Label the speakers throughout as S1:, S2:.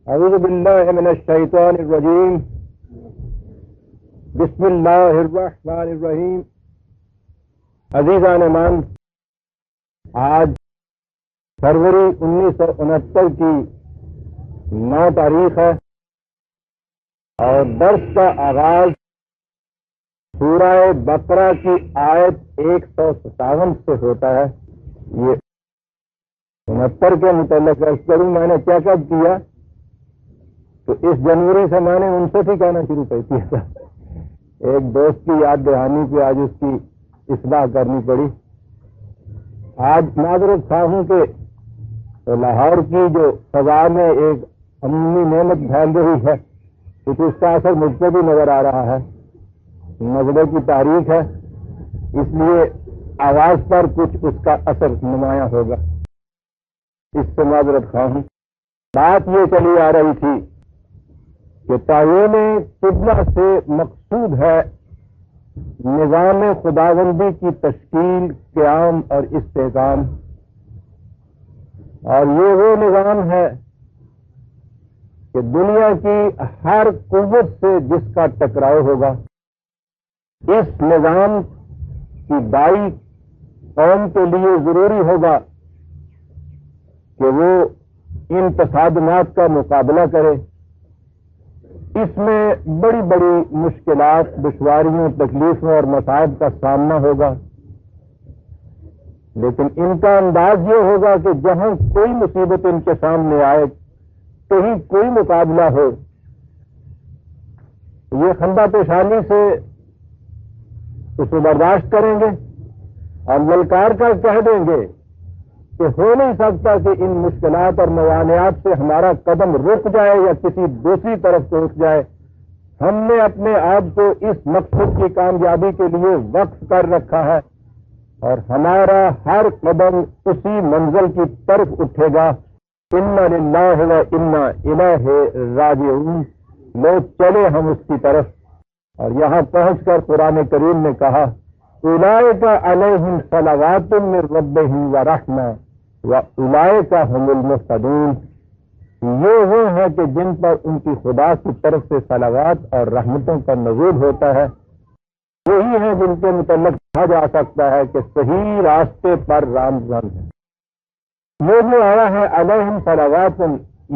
S1: اعوذ باللہ من الشیطان الرجیم بسم اللہ الرحمن الرحیم. عزیزان مان، آج فروری 1969 کی 9 تاریخ ہے اور درس کا آغاز سورہ بقرہ کی آیت 157 سے ہوتا ہے. یہ 69 کے متعلق عرض کروں میں نے کیا کیا تو اس جنوری سے میں نے 59 ہی کہنا شروع کر دیا تھا. ایک دوست کی یاد دہانی پہ آج اس کی اصلاح کرنی پڑی. آج معذرت خواہ ہوں کہ لاہور کی جو فضا میں ایک عمومی نعمت پھیل رہی ہے کچھ اس کا اثر مجھ کو بھی نظر آ رہا ہے. نظرے کی تاریخ ہے، اس لیے آواز پر کچھ اس کا اثر نمایاں ہوگا. اس سے معذرت خواہ ہوں. بات یہ چلی آ رہی تھی کہ تعین قبلہ سے مقصود ہے نظام خداوندی کی تشکیل، قیام اور استحکام. اور یہ وہ نظام ہے کہ دنیا کی ہر قوت سے جس کا ٹکراؤ ہوگا، اس نظام کی دائی قوم کے لیے ضروری ہوگا کہ وہ ان تصادمات کا مقابلہ کرے. اس میں بڑی بڑی مشکلات، دشواریوں، تکلیفوں اور مصائب کا سامنا ہوگا، لیکن ان کا انداز یہ ہوگا کہ جہاں کوئی مصیبت ان کے سامنے آئے، کہیں کوئی مقابلہ ہو، یہ خندہ پیشانی سے اس کو برداشت کریں گے اور للکار کر کہہ دیں گے کہ ہو نہیں سکتا کہ ان مشکلات اور موانعات سے ہمارا قدم رک جائے یا کسی دوسری طرف سے رک جائے. ہم نے اپنے آپ کو اس مقصد کی کامیابی کے لیے وقف کر رکھا ہے اور ہمارا ہر قدم اسی منزل کی طرف اٹھے گا. انا للہ و انا الیہ راجعون. لو چلے ہم اس کی طرف. اور یہاں پہنچ کر قرآن کریم نے کہا اولئک علیہم صلوات من ربہم ورحمہ واولئک هم المہتدون. یہ وہ ہے کہ جن پر ان کی خدا کی طرف سے صلوات اور رحمتوں کا نزول ہوتا ہے. وہی ہیں جن کے متعلق کہا جا سکتا ہے کہ صحیح راستے پر رامزن ہے. یہ جو آیا ہے علیہم صلوات،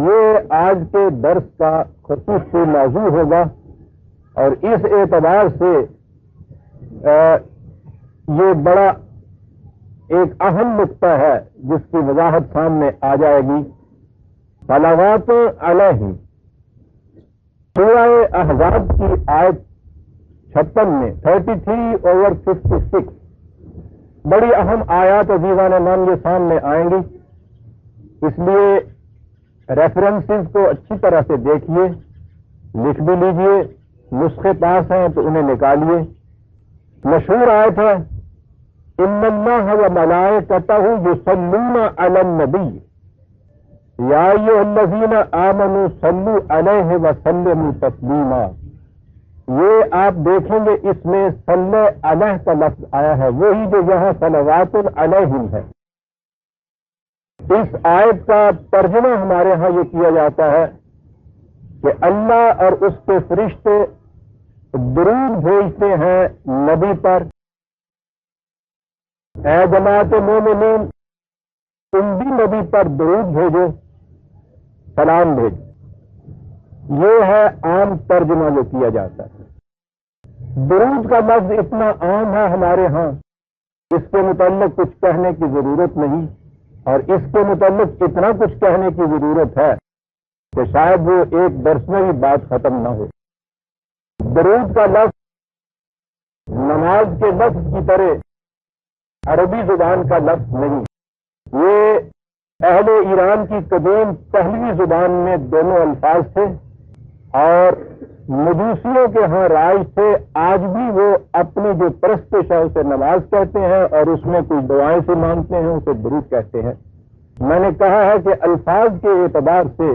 S1: یہ آج کے درس کا خصوصی موضوع ہوگا اور اس اعتبار سے یہ بڑا ایک اہم نقطہ ہے جس کی وضاحت سامنے آ جائے گی. صلوات علیہ سورہ احزاب کی آیت 56 میں 33/56 بڑی اہم آیات عزیزان من یہ سامنے آئیں گی. اس لیے ریفرنسز کو اچھی طرح سے دیکھیے، لکھ بھی لیجئے. نسخے پاس ہیں تو انہیں نکالیے. مشہور آیت ہے ان اللہ و ملائکتہ یصلون علی النبی یا ایھا الذین آمنوا صلوا علیہ وسلموا تسلیما. یہ آپ دیکھیں گے اس میں صلی علیہ کا لفظ آیا ہے، وہی جو یہاں صلوات علیہم ہے. اس آیت کا ترجمہ ہمارے ہاں یہ کیا جاتا ہے کہ اللہ اور اس کے فرشتے درود بھیجتے ہیں نبی پر. اے جماعت مومنین، تم بھی نبی پر درود بھیجو، سلام بھیجو. یہ ہے عام ترجمہ جو کیا جاتا ہے. درود کا لفظ اتنا عام ہے ہمارے ہاں، اس کے متعلق کچھ کہنے کی ضرورت نہیں، اور اس کے متعلق اتنا کچھ کہنے کی ضرورت ہے کہ شاید وہ ایک درس میں ہی بات ختم نہ ہو. درود کا لفظ نماز کے لفظ کی طرح عربی زبان کا لفظ نہیں. یہ اہل ایران کی قدیم پہلوی زبان میں دونوں الفاظ تھے اور مجوسیوں کے ہاں رائج تھے. آج بھی وہ اپنی جو پرستش ہے اسے نماز کہتے ہیں اور اس میں کوئی دعائیں سے مانگتے ہیں اسے درود کہتے ہیں. میں نے کہا ہے کہ الفاظ کے اعتبار سے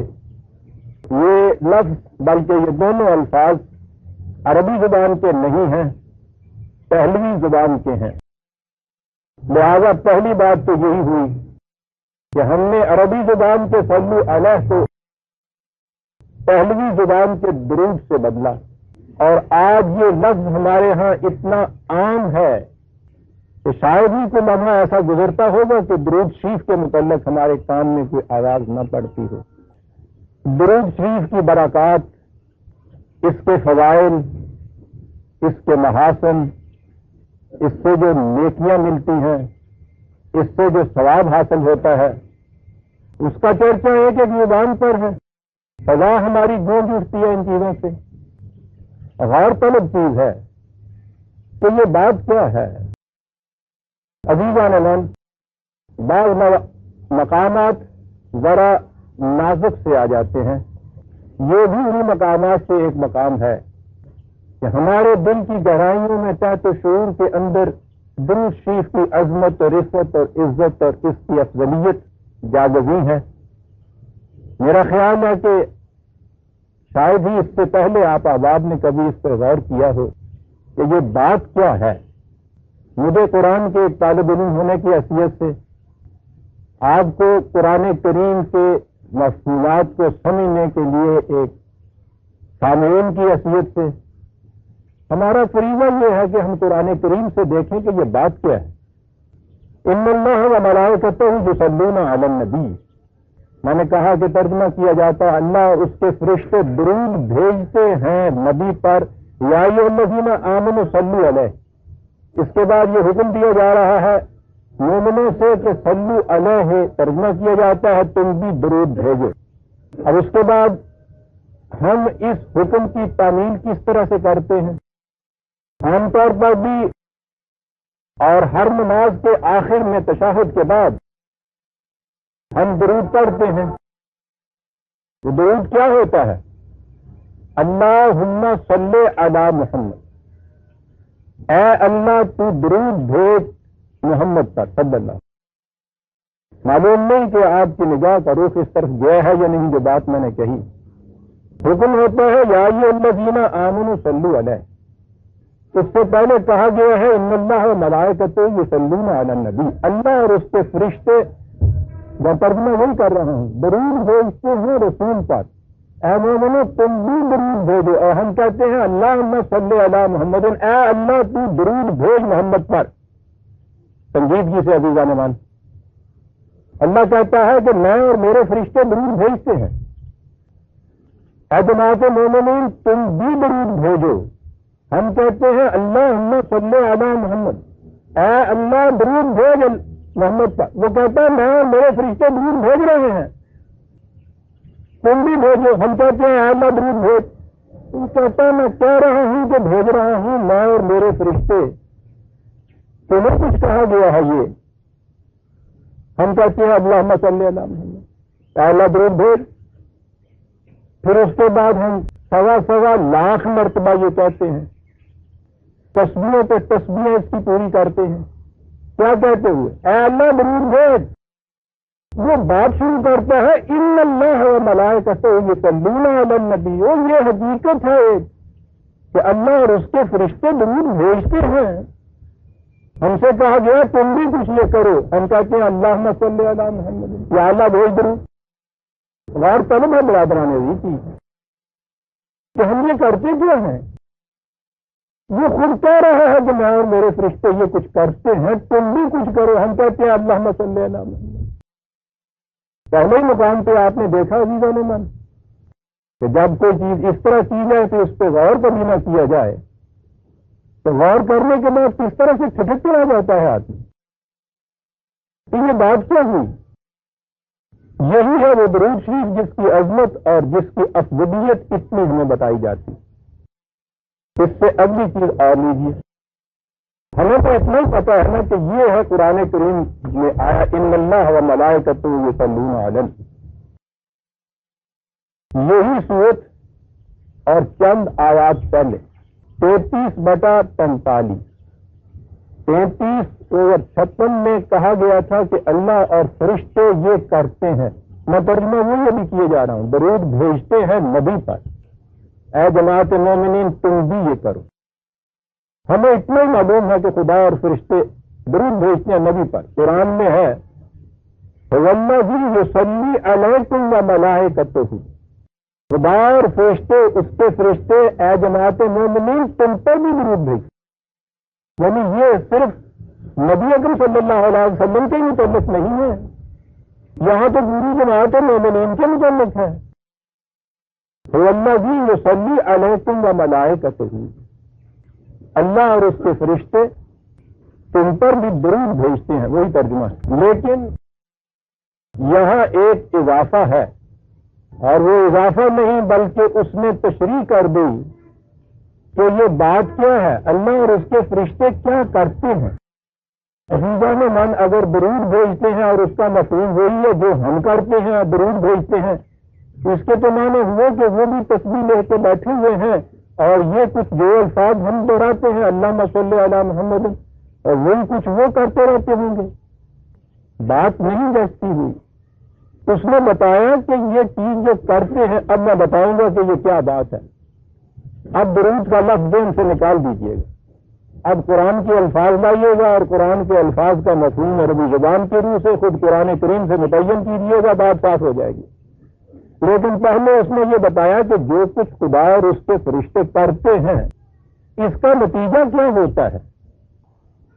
S1: یہ لفظ بلکہ یہ دونوں الفاظ عربی زبان کے نہیں ہیں، پہلوی زبان کے ہیں. لہذا پہلی بات تو یہی ہوئی کہ ہم نے عربی زبان کے صلو علیہ کو پہلوی زبان کے درود سے بدلا، اور آج یہ لفظ ہمارے ہاں اتنا عام ہے کہ شاید ہی کوئی لمحہ ایسا گزرتا ہوگا کہ درود شریف کے متعلق ہمارے کان میں کوئی آواز نہ پڑتی ہو۔ درود شریف کی برکات، اس کے فضائل، اس کے محاسن، اس سے جو نیکیاں ملتی ہیں، اس سے جو ثواب حاصل ہوتا ہے، اس کا چرچا ایک ایک زبان پر ہے۔ فضا ہماری گونج اٹھتی ہے ان چیزوں سے۔ غور طلب چیز ہے کہ یہ بات کیا ہے۔ عزیزان من، بعض مقامات ذرا نازک سے آ جاتے ہیں، یہ بھی انہی مقامات سے ایک مقام ہے کہ ہمارے دل کی گہرائیوں میں تحت شعور کے اندر درود شریف کی عظمت اور عزت اور عزت اور اس کی افضلیت جاگزی ہے۔ میرا خیال ہے کہ شاید ہی اس سے پہلے آپ احباب نے کبھی اس پر غور کیا ہو کہ یہ بات کیا ہے۔ مجھے قرآن کے ایک طالب علم ہونے کی حیثیت سے آپ کو قرآن کریم کے مفہومات کو سمجھنے کے لیے ایک سامعین کی حیثیت سے ہمارا فریضہ یہ ہے کہ ہم قرآن کریم سے دیکھیں کہ یہ بات کیا ہے۔ ان اللہ و ملائکتہ یصلون علی النبی، میں نے کہا کہ ترجمہ کیا جاتا ہے اللہ اور اس کے فرشتے درود بھیجتے ہیں نبی پر، یا ایھا الذین آمنوا صلوا علیہ۔ اس کے بعد یہ حکم دیا جا رہا ہے مومنوں سے کہ صلو علیہ، ترجمہ کیا جاتا ہے تم بھی درود بھیجو۔ اب اس کے بعد ہم اس حکم کی تعمیل کس طرح سے کرتے ہیں؟ عام طور پر بھی اور ہر نماز کے آخر میں تشہد کے بعد ہم درود پڑھتے ہیں۔ وہ درود کیا ہوتا ہے؟ اللہم صلی علی محمد، اے اللہ تو درود بھیج محمد پر صلی اللہ۔ معلوم نہیں کہ آپ کی نگاہ کا رخ اس طرف گیا ہے یا نہیں جو بات میں نے کہی۔ حکم ہوتا ہے یا ایھا الذین آمنوا صلوا علیہ، اس سے پہلے کہا گیا ہے ان اللہ و ملائکتہ یصلون علی النبی، اللہ اور اس کے فرشتے، میں ترجمہ وہی کر رہا ہوں، درود بھیجتے ہیں رسول پر۔ اے مومنو تم بھی درود بھیجو، اور ہم کہتے ہیں اللہم صلی علی محمد، اے اللہ تو درود بھیج محمد پر۔ سنجیدگی سے عزیزان مان، اللہ کہتا ہے کہ میں اور میرے فرشتے درود بھیجتے ہیں۔ اے جماعت مومنین تم بھی درود بھیجو، ہم کہتے ہیں اللہم صلی علی محمد، اے اللہ درود بھیج محمد پر۔ وہ کہتا ہے میں اور میرے فرشتے درود بھیج رہے ہیں، تم بھی بھیجو۔ ہم کہتے ہیں اے اللہ درود بھیج، وہ کہتا ہے میں کہہ رہا ہوں کہ بھیج رہا ہوں میں اور میرے فرشتے، تمہیں کچھ کہا گیا ہے یہ؟ ہم کہتے ہیں اللہم صلی علی محمد، اے اللہ درود بھیج۔ پھر اس کے بعد ہم سوا لاکھ مرتبہ یہ کہتے ہیں، تسبیحوں پہ تسبیح اس کی پوری کرتے ہیں۔ کیا کہتے ہوئے؟ اے اللہ درود بھیج۔ وہ بات شروع کرتا ہے ان اللہ و ملائکتہ یصلون علی النبی، اور یہ حقیقت ہے کہ اللہ اور اس کے فرشتے درود بھیجتے ہیں۔ ہم سے کہا گیا تم بھی کچھ یہ کرو، ہم کہتے ہیں اللہم صلی علی محمد، یا اللہ بھیج درود۔ غور طلب ہے برادران عزیز کی کہ ہم یہ کرتے کیا ہیں؟ وہ خود کہہ رہا ہے کہ میں اور میرے فرشتے یہ کچھ کرتے ہیں، تم بھی کچھ کرو، ہم کہتے ہیں اللہم صلی علی محمد۔ پہلے ہی مقام پہ آپ نے دیکھا عزیزان من کہ جب کوئی چیز اس طرح کی جائے تو اس پہ غور کبھی نہ کیا جائے، تو غور کرنے کے بعد کس طرح سے کھٹک کر آ جاتا ہے آدمی۔ تو یہ بات کیا ہوئی؟ یہی ہے وہ درود شریف جس کی عظمت اور جس کی افضلیت اتنی ہمیں بتائی جاتی۔ اس سے اگلی چیز اور لیجیے، ہمیں تو اتنا ہی پتا ہے نا کہ یہ ہے قرآن کریم میں آیا ان اللہ و ملائکتہ یصلون علی النبی۔ یہی صورت اور چند آیات پہلے 33/45 33/56 میں کہا گیا تھا کہ اللہ اور فرشتے یہ کرتے ہیں۔ میں ترجمہ وہ بھی کیے جا رہا ہوں، درود بھیجتے ہیں نبی پر، اے جماعت مومنین تم بھی یہ کرو۔ ہمیں اتنا ہی معلوم ہے کہ خدا اور فرشتے درود بھیجتے ہیں نبی پر۔ قرآن میں ہے وَالَّذِي يُصَلِّي عَلَيْكُمْ وَمَلَائِكَتُهُ، خدا اور فرشتے، اس کے فرشتے اے جماعت مومنین تم پر بھی درود بھیج، یعنی یہ صرف نبی اکرم صلی اللہ علیہ وسلم کے متعلق نہیں ہے، یہاں تو پوری جماعت مومنین کے متعلق ہے۔ والذی یصلی علیکم وملائکتہ، اللہ اور اس کے فرشتے تم پر بھی درود بھیجتے ہیں، وہی ترجمہ ہے۔ لیکن یہاں ایک اضافہ ہے، اور وہ اضافہ نہیں بلکہ اس نے تشریح کر دی کہ یہ بات کیا ہے، اللہ اور اس کے فرشتے کیا کرتے ہیں۔ عزیزان من اگر درود بھیجتے ہیں اور اس کا مفہوم وہی ہے جو ہم کرتے ہیں، درود بھیجتے ہیں، اس کے تو معنی ہوئے کہ وہ بھی تسبیح لے کے بیٹھے ہوئے ہیں اور یہ کچھ جو الفاظ ہم دہراتے ہیں اللہم صلی علی محمد، اور وہی کچھ وہ کرتے رہتے ہوں گے، بات نہیں جستی ہوئی۔ اس نے بتایا کہ یہ چیز جو کرتے ہیں، اب میں بتاؤں گا کہ یہ کیا بات ہے۔ اب درود کا لفظ ذہن سے نکال دیجیے گا، اب قرآن کے الفاظ لائیے گا اور قرآن کے الفاظ کا مفہوم عربی زبان کے روح سے خود قرآن کریم سے متعین کیجیے گا، بات صاف ہو جائے گی۔ لیکن پہلے اس نے یہ بتایا کہ جو کچھ خدا اور اس کے فرشتے کرتے ہیں، اس کا نتیجہ کیا ہوتا ہے،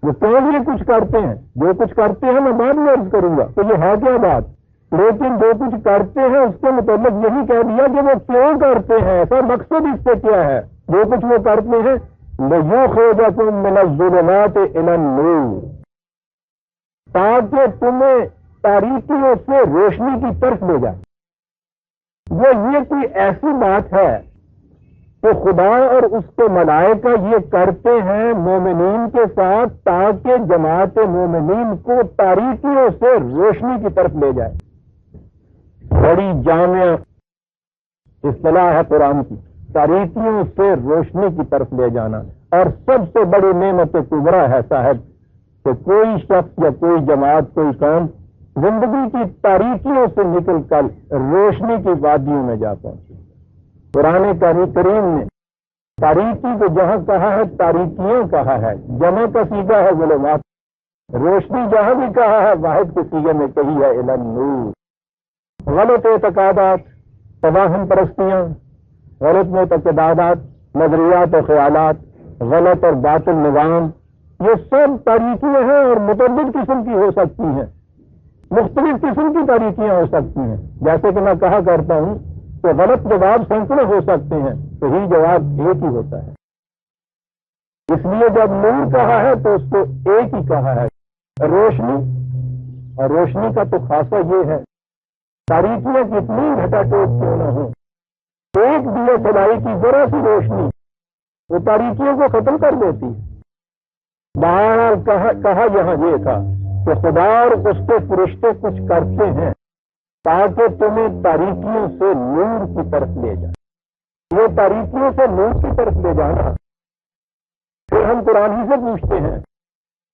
S1: وہ کیوں یہ کچھ کرتے ہیں۔ جو کچھ کرتے ہیں میں بعد میں عرض کروں گا کہ یہ ہے کیا بات، لیکن جو کچھ کرتے ہیں اس کے متعلق یہی کہہ دیا کہ وہ کیوں کرتے ہیں، ایسا مقصد اس سے کیا ہے۔ جو کچھ وہ کرتے ہیں لِيُخْرِجَكُم مِّنَ الظُّلُمَاتِ إِلَى النُّورِ، تاکہ تمہیں تاریکیوں سے روشنی کی طرف لے جائے۔ یہ کوئی ایسی بات ہے کہ خدا اور اس کے ملائکہ یہ کرتے ہیں مومنین کے ساتھ تاکہ جماعت مومنین کو تاریکیوں سے روشنی کی طرف لے جائے۔ بڑی جامع اصطلاح ہے قرآن کی، تاریکیوں سے روشنی کی طرف لے جانا، اور سب سے بڑی نعمت کبریٰ ہے صاحب کہ کوئی شخص یا کوئی جماعت، کوئی قوم زندگی کی تاریکیوں سے نکل کر روشنی کی وادیوں میں جا پہنچے۔ قرآن کریم نے تاریکی کو جہاں کہا ہے تاریکیاں کہا ہے، جمع کا سیغہ ہے ظلمات، روشنی جہاں بھی کہا ہے واحد کے سیغے میں کہی ہے الی النور۔ غلط اعتقادات، توہم پرستیاں، غلط معتقدات، نظریات و خیالات، غلط اور باطل نظام، یہ سب تاریکیاں ہیں اور متعدد قسم کی ہو سکتی ہیں، مختلف قسم کی تاریکیاں ہو سکتی ہیں۔ جیسے کہ میں کہا کرتا ہوں کہ غلط جواب سینکڑوں ہو سکتے ہیں، صحیح جواب ایک ہی ہوتا ہے۔ اس لیے جب نور کہا ہے تو اس کو ایک ہی کہا ہے، روشنی، اور روشنی کا تو خاصہ یہ ہے تاریکیاں کتنی گھٹا ٹوٹ کیوں نہ ہو، ایک دیے خدائی کی ذرا سی روشنی وہ تاریکیوں کو ختم کر دیتی ہے۔ بہرحال کہا یہاں یہ تھا کہ خدا اور اس کے فرشتے کچھ کرتے ہیں تاکہ تمہیں تاریکیوں سے نور کی طرف لے جائے۔ یہ تاریکیوں سے نور کی طرف لے جانا، پھر ہم قرآن ہی سے پوچھتے ہیں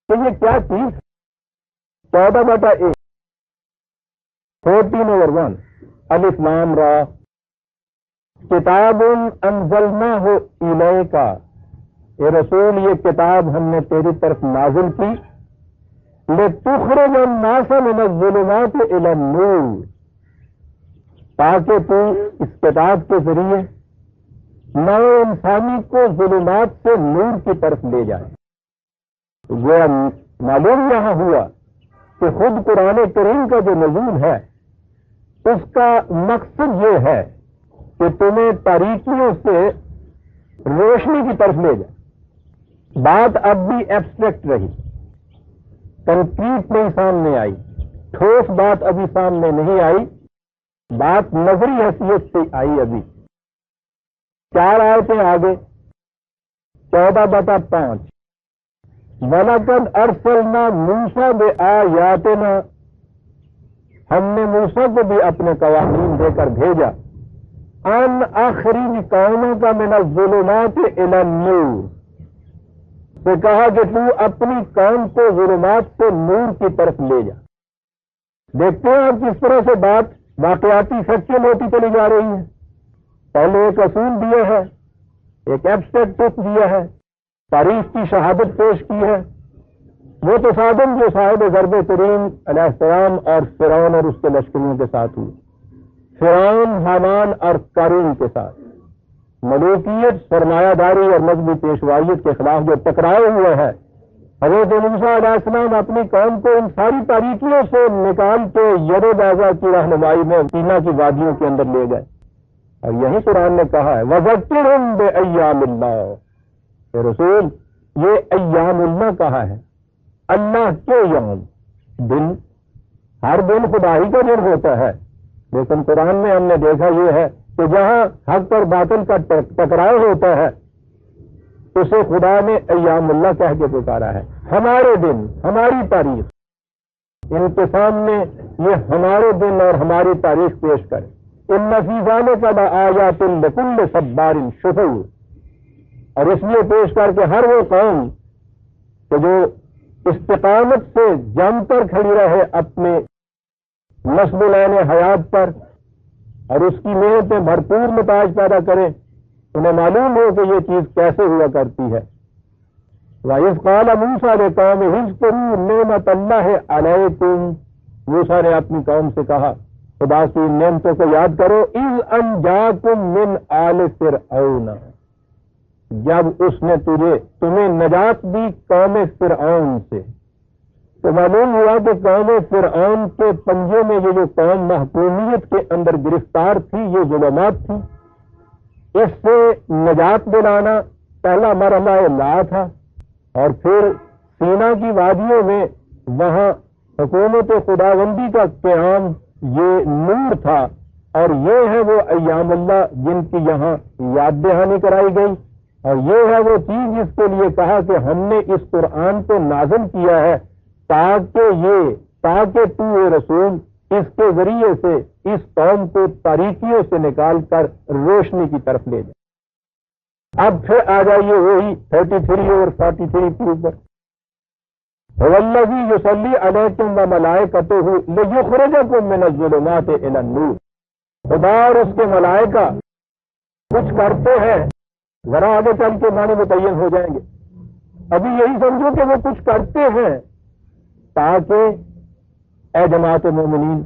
S1: کہ یہ کیا چیز۔ 14/1 14/1 الف لام را کتاب انزلناہ الیک، اے رسول یہ کتاب ہم نے تیری طرف نازل کی، لتخرج الناس من الظلمات الی النور، تاکہ تو اس کتاب کے ذریعے نئے انسانی کو ظلمات سے نور کی طرف لے جائے۔ وہ معلوم یہاں ہوا کہ خود قرآن کریم کا جو نزول ہے اس کا مقصد یہ ہے کہ تمہیں تاریکیوں سے روشنی کی طرف لے جائے۔ بات اب بھی ایبسٹریکٹ رہی، کنکریٹ نہیں سامنے آئی، ٹھوس بات ابھی سامنے نہیں آئی، بات نظری حیثیت سے آئی ابھی۔ 4 آیتیں آگے 14/5 وَلَقَدْ أَرْسَلْنَا مُوسَىٰ بِآيَاتِنَا، ہم نے موسیٰ کو بھی اپنے قوانین دے کر بھیجا، ان اخرج قومک من الظلمات الی النور، سے کہا کہ تو اپنی قوم کو ظلمات سے نور کی طرف لے جا۔ دیکھتے ہیں آپ کس طرح سے بات واقعاتی فیکچوئل ہوتی چلی جا رہی ہے۔ پہلے ایک اصول دیا ہے، ایک ایبسٹریکٹ ٹرتھ دیا ہے، تاریخ کی شہادت پیش کی ہے، وہ تصادم جو صاحب ضرب کریم علیہ السلام اور فرعون اور اس کے لشکریوں کے ساتھ ہوئی۔ فرعون، حامان اور قارون کے ساتھ ملوکیت، سرمایہ داری اور مذہبی پیشوائیت کے خلاف جو ٹکراؤ ہوا ہے، حضرت موسیٰ علیہ السلام اپنی قوم کو ان ساری تاریکیوں سے نکال کے ید بیضا کی رہنمائی میں سینا کی وادیوں کے اندر لے گئے. اور یہی قرآن نے کہا ہے وَذَكِّرْهُمْ بِأَيَّامِ اللَّهِ، اے رسول یہ ایام اللہ کہا ہے، اللہ کے یوم، دن، ہر دن خدا ہی کا دن ہوتا ہے، لیکن قرآن میں ہم نے دیکھا یہ ہے کہ جہاں حق اور باطل کا ٹکراؤ ہوتا ہے اسے خدا نے ایام اللہ کہہ کے پکارا ہے. ہمارے دن، ہماری تاریخ، ان کے سامنے یہ ہمارے دن اور ہماری تاریخ پیش کرے. ان فی ذالک لآیات لکل صبار شکور، اور اس لیے پیش کر کے ہر وہ قوم کہ جو استقامت سے جم کر کھڑی رہے اپنے نسب العین حیات پر اور اس کی محنتیں بھرپور نتائج پیدا کرے، انہیں معلوم ہو کہ یہ چیز کیسے ہوا کرتی ہے. وَإِذْ قَالَ مُوسَىٰ لِقَوْمِهِ اذْكُرُوا نِعْمَةَ اللَّهِ عَلَيْكُمْ، موسیٰ نے اپنی قوم سے کہا خدا کی نعمتوں کو یاد کرو. اِذْ أَنْجَاكُمْ مِنْ آلِ فِرْعَوْنَ، جب اس نے تمہیں نجات دی قوم فرعون سے. تو معلوم ہوا کہ قوم فرعون کے پنجے میں یہ جو قوم محکومیت کے اندر گرفتار تھی یہ ظلمات تھی، اس سے نجات دلانا پہلا مرحلہ لا تھا. اور پھر سینا کی وادیوں میں وہاں حکومت خداوندی کا قیام یہ نور تھا. اور یہ ہے وہ ایام اللہ جن کی یہاں یاد دہانی کرائی گئی، اور یہ ہے وہ چیز جس کے لیے کہا کہ ہم نے اس قرآن کو نازل کیا ہے تاکہ تو اے رسول اس کے ذریعے سے اس قوم کو تاریکیوں سے نکال کر روشنی کی طرف لے جائے. اب پھر آ جائیے وہی 33 اور 43 کے اوپر. وَالَّذِي يُصَلِّي عَلَيْكُمْ وَمَلَائِكَتُهُ لِيُخْرِجَكُم مِّنَ الظُّلُمَاتِ إِلَى النُّورِ، خدا اور اس کے ملائکہ کچھ کرتے ہیں، ذرا آگے چل کے معنی متعین ہو جائیں گے. ابھی یہی سمجھو کہ وہ کچھ کرتے ہیں تاکہ اے جماعت مومنین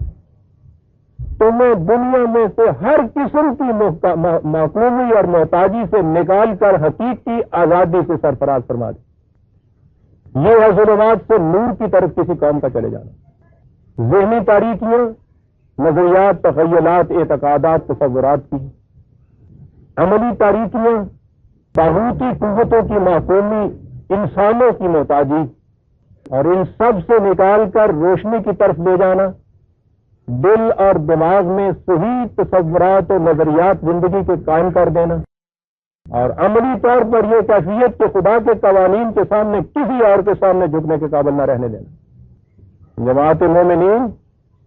S1: تمہیں دنیا میں سے ہر قسم کی معقومی اور محتاجی سے نکال کر حقیقی آزادی سے سرفراز فرما دے. یہ ہے ظلمات سے نور کی طرف کسی قوم کا چلے جانا. ذہنی تاریکیاں، نظریات، تخیلات، اعتقادات، تصورات کی، عملی تاریکیاں، طاغوتی قوتوں کی معقومی، انسانوں کی محتاجی، اور ان سب سے نکال کر روشنی کی طرف لے جانا. دل اور دماغ میں صحیح تصورات اور نظریات زندگی کے قائم کر دینا، اور عملی طور پر یہ کیفیت کہ خدا کے قوانین کے سامنے کسی اور کے سامنے جھکنے کے قابل نہ رہنے دینا. جماعت مومنین،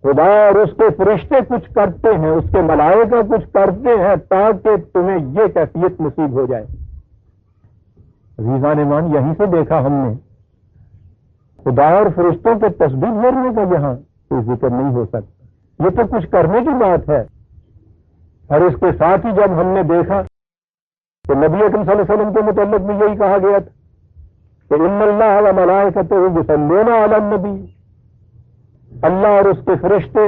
S1: خدا اور اس کے فرشتے کچھ کرتے ہیں، اس کے ملائکہ کچھ کرتے ہیں تاکہ تمہیں یہ کیفیت نصیب ہو جائے. عزیزان ایمان، یہیں سے دیکھا ہم نے خدا اور فرشتوں کے تسبیح کرنے کا یہاں کوئی ذکر نہیں ہو سکتا. یہ تو کچھ کرنے کی بات ہے. اور اس کے ساتھ ہی جب ہم نے دیکھا کہ نبی اکرم صلی اللہ علیہ وسلم کے متعلق بھی یہی کہا گیا تھا کہ ان اللہ وملائکتہ یصلون علی النبی، اللہ اور اس کے فرشتے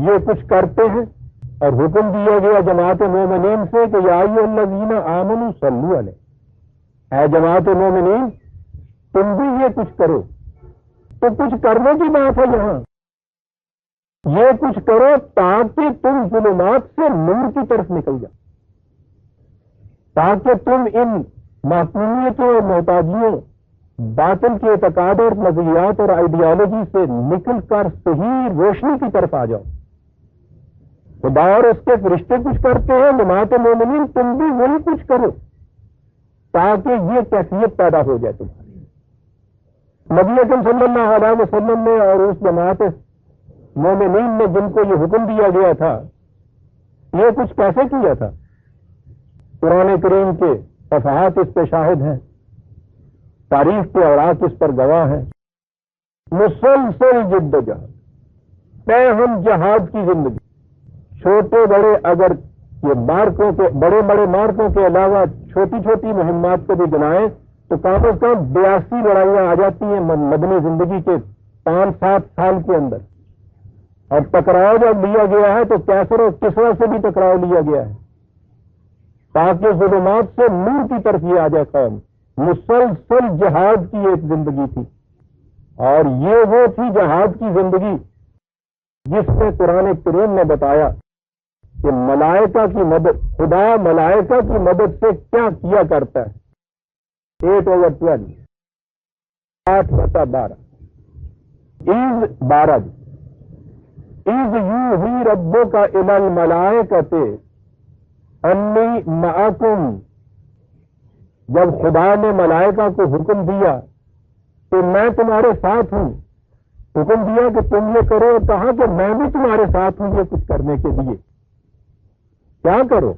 S1: یہ کچھ کرتے ہیں. اور حکم دیا گیا جماعت مومنین سے کہ یا ایھا الذین آمنوا صلوا علیہ، اے جماعت مومنین تم بھی یہ کچھ کرو. تو کچھ کرنے کی بات ہے یہاں، یہ کچھ کرو تاکہ تم ظلمات سے نور کی طرف نکل جاؤ، تاکہ تم ان معقولیتوں اور محتاجیوں، باطل کے اعتقاد اور نظریات اور آئیڈیالوجی سے نکل کر صحیح روشنی کی طرف آ جاؤ. خدا اور اس کے فرشتے کچھ کرتے ہیں، جماعت مومنین تم بھی وہی کچھ کرو تاکہ یہ کیفیت پیدا ہو جائے تمہاری. نبی اکرم صلی اللہ علیہ وسلم نے اور اس جماعت مومنین نے جن کو یہ حکم دیا گیا تھا یہ کچھ کیسے کیا تھا؟ قرآن کریم کے صفحات اس پہ شاہد ہیں، تاریخ کے اوراق اس پر گواہ ہیں. مسلسل جد و جہد، پہم جہاد کی زندگی، چھوٹے بڑے، اگر یہ مارکوں کے بڑے بڑے مارکوں کے علاوہ چھوٹی چھوٹی مہمات کو بھی گنائیں تو کم از کم 82 لڑائیاں آ جاتی ہیں مدنی زندگی کے 5-7 سال کے اندر. اور ٹکراؤ جب لیا گیا ہے تو کیسر و کسرا سے بھی ٹکراؤ لیا گیا ہے تاکہ ظلمات سے نور کی طرف یہ آ جائے قوم. مسلسل جہاد کی ایک زندگی تھی اور یہ وہ تھی جہاد کی زندگی جس میں قرآن کریم نے بتایا کہ ملائکہ کی مدد، خدا ملائکہ کی مدد سے کیا کیا کرتا ہے. 8/12 8/12 از 12 از یو ہی ربو کا الی الملائکۃ انی معکم. جب خدا نے ملائکہ کو حکم دیا کہ میں تمہارے ساتھ ہوں، حکم دیا کہ تم یہ کرو، کہا کہ میں بھی تمہارے ساتھ ہوں یہ کچھ کرنے کے لیے. کیا کرو؟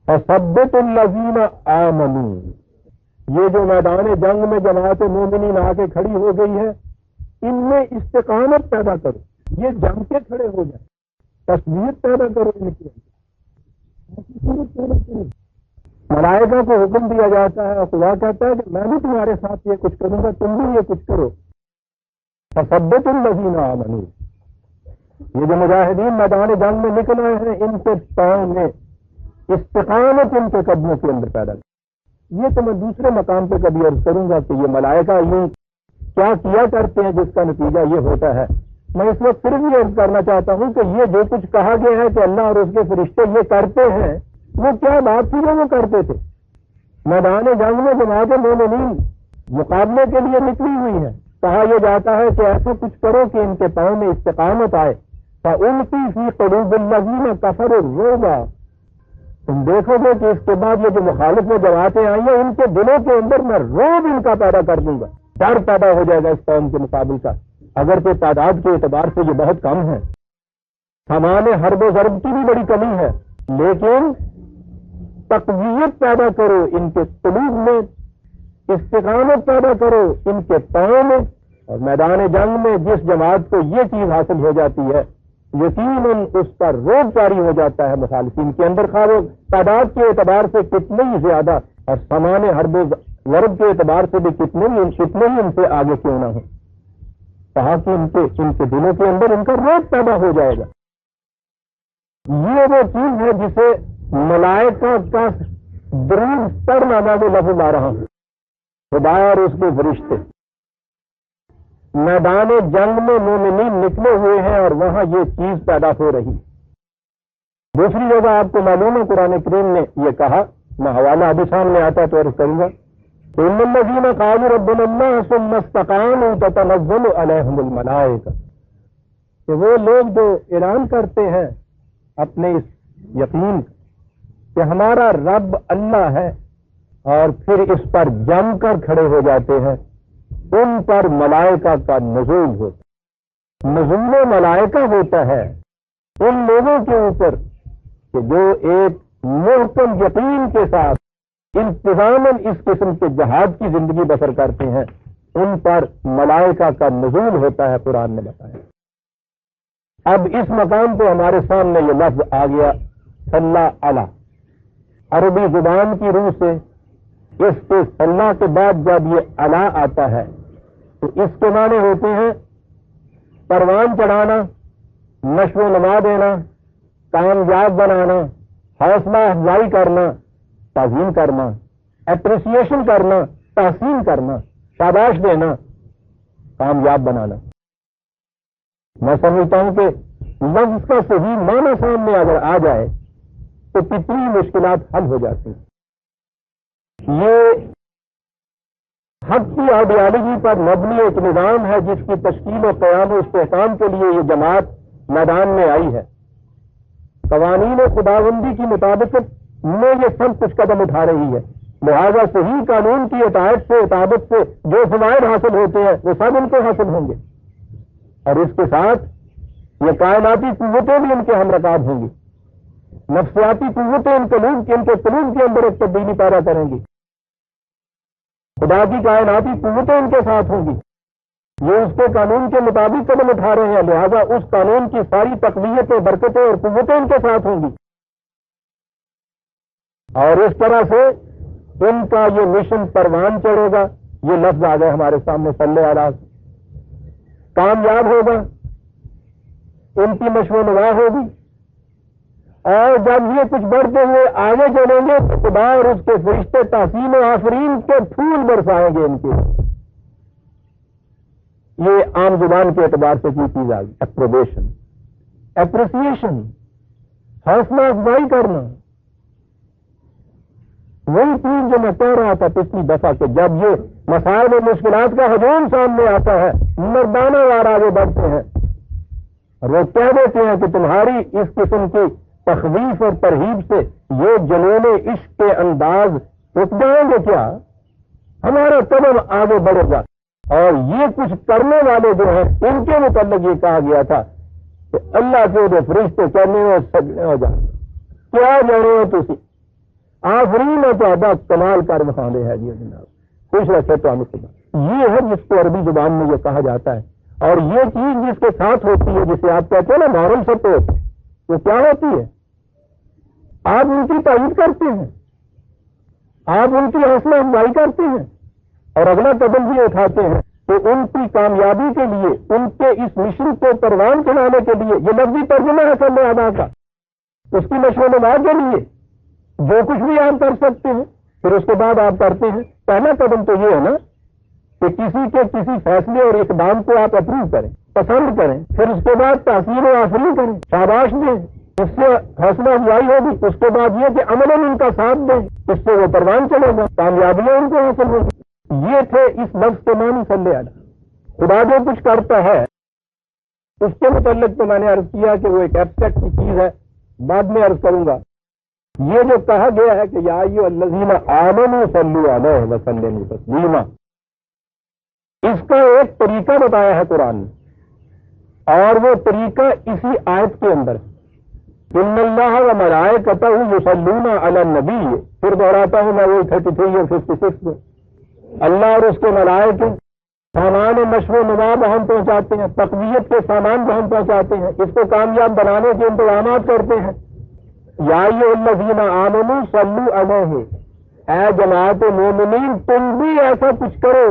S1: فثبت الذین آمنوا. یہ جو میدان جنگ میں جماعت مومنین آ کے کھڑی ہو گئی ہے، ان میں استقامت پیدا کرو. یہ جم کے کھڑے ہو جائیں، تصویر پیدا کرو ان کی. ملائکہ کو حکم دیا جاتا ہے اور خدا کہتا ہے کہ میں بھی تمہارے ساتھ یہ کچھ کروں گا، تم بھی یہ کچھ کرو. فثبت الذین آمنوا. یہ جو مجاہدین میدان جنگ میں نکل رہے ہیں، ان کے پاؤں میں استقامت ان کے قدموں کے اندر پیدا. یہ تو میں دوسرے مقام پہ کبھی عرض کروں گا کہ یہ ملائکہ یوں کیا کیا کرتے ہیں جس کا نتیجہ یہ ہوتا ہے. میں اس وقت صرف یہ عرض کرنا چاہتا ہوں کہ یہ جو کچھ کہا گیا ہے کہ اللہ اور اس کے فرشتے یہ کرتے ہیں، وہ کیا بات تھی جو وہ کرتے تھے. میدان جنگ میں جماعت مومنین مقابلے کے لیے نکلی ہوئی ہے. کہا یہ جاتا ہے کہ ایسا کچھ کرو کہ ان کے پاؤں میں استقامت آئے. فَأُلْقِي فِي قُلُوبِ الَّذِينَ كَفَرُوا الرُّعْبَ. تم دیکھو گے کہ اس کے بعد یہ جو مخالف میں جماعتیں آئی ہیں، ان کے دلوں کے اندر میں رعب ان کا پیدا کر دوں گا. ڈر پیدا ہو جائے گا اس قوم کے مقابل کا. اگرچہ تعداد کے اعتبار سے یہ بہت کم ہے، سامان حرب و ضرب کی بھی بڑی کمی ہے، لیکن تقویت پیدا کرو ان کے قلوب میں، استقامت پیدا کرو ان کے پاؤں میں. اور میدان جنگ میں جس جماعت کو یہ چیز حاصل ہو جاتی ہے، یقیناً اس پر روب جاری ہو جاتا ہے مخالفین کے اندر، خواہ وہ تعداد کے اعتبار سے کتنے ہی زیادہ اور سامان حرب و ضرب کے اعتبار سے بھی کتنے ہی ان سے آگے کیوں نہ ہو. کہا کہ ان کے دلوں کے اندر ان کا روب پیدا ہو جائے گا. یہ وہ چیز ہے جسے ملائکہ کا درود پڑھنا میں وہ لفظ لا رہا ہوں. خدا اور اس کے فرشتے میدان جنگ میں مومنین نکلے ہوئے ہیں اور وہاں یہ چیز پیدا ہو رہی. دوسری جگہ آپ کو معلوم ہے قرآن کریم نے یہ کہا، میں حوالہ ابھی سامنے آتا تو عرض کروں گا، ان الذین قالوا ربنا اللہ ثم استقاموا تتنزل علیہم الملائکہ. کہ وہ لوگ جو اعلان کرتے ہیں اپنے اس یقین کہ ہمارا رب اللہ ہے اور پھر اس پر جم کر کھڑے ہو جاتے ہیں، ان پر ملائکہ کا نزول ہوتا ہے. نزول ملائکہ ہوتا ہے ان لوگوں کے اوپر کہ جو ایک محکم یقین کے ساتھ انتظاماً اس قسم کے جہاد کی زندگی بسر کرتے ہیں، ان پر ملائکہ کا نزول ہوتا ہے. قرآن نے بتایا. اب اس مقام پہ ہمارے سامنے یہ لفظ آ گیا صلی علی. عربی زبان کی روح سے اس کے صلی کے بعد جب یہ علی آتا ہے تو اس کے معنی ہوتے ہیں پروان چڑھانا، نشو و نما دینا، کامیاب بنانا، حوصلہ افزائی کرنا، تعظیم کرنا، اپریسیشن کرنا، تحسین کرنا، شاباش دینا، کامیاب بنانا. میں سمجھتا ہوں کہ لفظ کا صحیح معنی سامنے اگر آ جائے تو کتنی مشکلات حل ہو جاتی ہیں. یہ حق کی آئیڈیالوجی پر مبنی ایک نظام ہے جس کی تشکیل و قیام و استحکام کے لیے یہ جماعت میدان میں آئی ہے. قوانین خداوندی کی مطابقت میں یہ سب کچھ قدم اٹھا رہی ہے. لہذا صحیح قانون کی اطاعت سے اطاعت سے جو فوائد حاصل ہوتے ہیں وہ سب ان کو حاصل ہوں گے، اور اس کے ساتھ یہ کائناتی قوتیں بھی ان کے ہم رکاب ہوں گی. نفسیاتی قوتیں ان کے قلوب کے اندر ایک تبدیلی پیدا کریں گی. خدا کی کائناتی قوتیں ان کے ساتھ ہوں گی. یہ اس کے قانون کے مطابق قدم اٹھا رہے ہیں، لہذا اس قانون کی ساری تقویتیں، برکتیں اور قوتیں ان کے ساتھ ہوں گی. اور اس طرح سے ان کا یہ مشن پروان چڑھے گا. یہ لفظ آ گئے ہمارے سامنے صلی علیہ، کامیاب ہوگا. ان کی نشو و نما ہوگی، اور جب یہ کچھ بڑھتے ہوئے آگے چلیں گے تو خدا اور اس کے فرشتے تحسین و آفرین کے پھول برسائیں گے ان کے۔ یہ عام زبان کے اعتبار سے کی چیز آگی، اپروبیشن، اپریسیشن، حوصلہ افزائی کرنا۔ وہی چیز جو میں کہہ رہا تھا پچھلی دفعہ کہ جب یہ مسائل و مشکلات کا ہجوم سامنے آتا ہے، مردانہ وار آگے بڑھتے ہیں اور وہ کہہ دیتے ہیں کہ تمہاری اس قسم کی تخویف اور ترہیب سے یہ جنون عشق کے انداز رک جائیں گے کیا؟ ہمارا قدم آگے بڑھے گا۔ اور یہ کچھ کرنے والے جو ہیں ان کے متعلق یہ کہا گیا تھا کہ اللہ کے جو فرشتے کرنے اور سجنے ہو جائیں، کیا جانے ہو تسی آفرین تو ادا کمال کر بخاندے ہے جی جناب، خوش رکھے تو یہ ہے جس کو عربی زبان میں یہ کہا جاتا ہے۔ اور یہ چیز جس کے ساتھ ہوتی ہے، جسے آپ کہتے ہیں نا مورل سپورٹ، وہ کیا ہوتی ہے؟ آپ ان کی تعریف کرتے ہیں، آپ ان کی حوصلہ افزائی کرتے ہیں اور اگلا قدم بھی اٹھاتے ہیں کہ ان کی کامیابی کے لیے، ان کے اس مشن کو پروان چلانے کے لیے، یہ لفظی ترجمہ ہے صلی ادا کا، اس کی نشو و نما کے لیے جو کچھ بھی آپ کر سکتے ہیں، پھر اس کے بعد آپ کرتے ہیں۔ پہلا قدم تو یہ ہے نا کہ کسی کے کسی فیصلے اور اقدام کو آپ اپروو کریں، پسند کریں، پھر اس کے بعد تحسین و آفرین کریں، شاباش دیں، اس سے حوصلہ افزائی ہوگی۔ اس کے بعد یہ کہ عملاً ان کا ساتھ دیں، اس سے وہ پروان چلے گا، کامیابیاں ان کو حاصل ہوگی۔ یہ تھے اس لفظ کے معنی صلی اللہ۔ خدا جو کچھ کرتا ہے اس کے متعلق تو میں نے عرض کیا کہ وہ ایک ایبسٹریکٹ کی چیز ہے، بعد میں عرض کروں گا۔ یہ جو کہا گیا ہے کہ یا ایھا الذین آمنوا صلوا علیہ وسلموا تسلیما، اس کا ایک طریقہ بتایا ہے قرآن نے، اور وہ طریقہ اسی آیت کے اندر ہے۔ ان اللہ وملائکتہ یصلون علی النبی، پھر دوہراتا ہوں میں وہی 33 اور 56 میں، اللہ اور اس کے ملائکے سامان نشو و نما ہم پہنچاتے ہیں، تقویت کے سامان ہم پہنچاتے ہیں، اس کو کامیاب بنانے کے انتظامات کرتے ہیں۔ یا ایھا الذین آمنوا صلوا علیہ، اے جماعت مومنین تم بھی ایسا کچھ کرو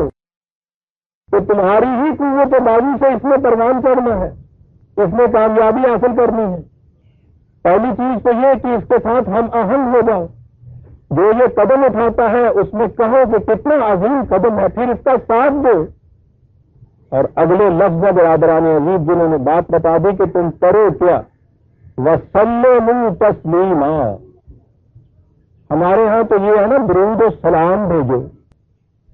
S1: کہ تمہاری ہی قوت بازی سے اس میں پروان چڑھنا ہے، اس میں کامیابی حاصل کرنی ہے۔ پہلی چیز تو یہ کہ اس کے ساتھ ہم آہنگ ہو جاؤ، جو یہ قدم اٹھاتا ہے اس میں کہو کہ کتنا عظیم قدم ہے، پھر اس کا ساتھ دو۔ اور اگلے لفظ برادران عزیز جنہوں نے بات بتا دی کہ تم کرو کیا، وَسَلِّمُوا تَسْلِيمًا، ہمارے ہاں تو یہ ہے نا درود و سلام بھیجو،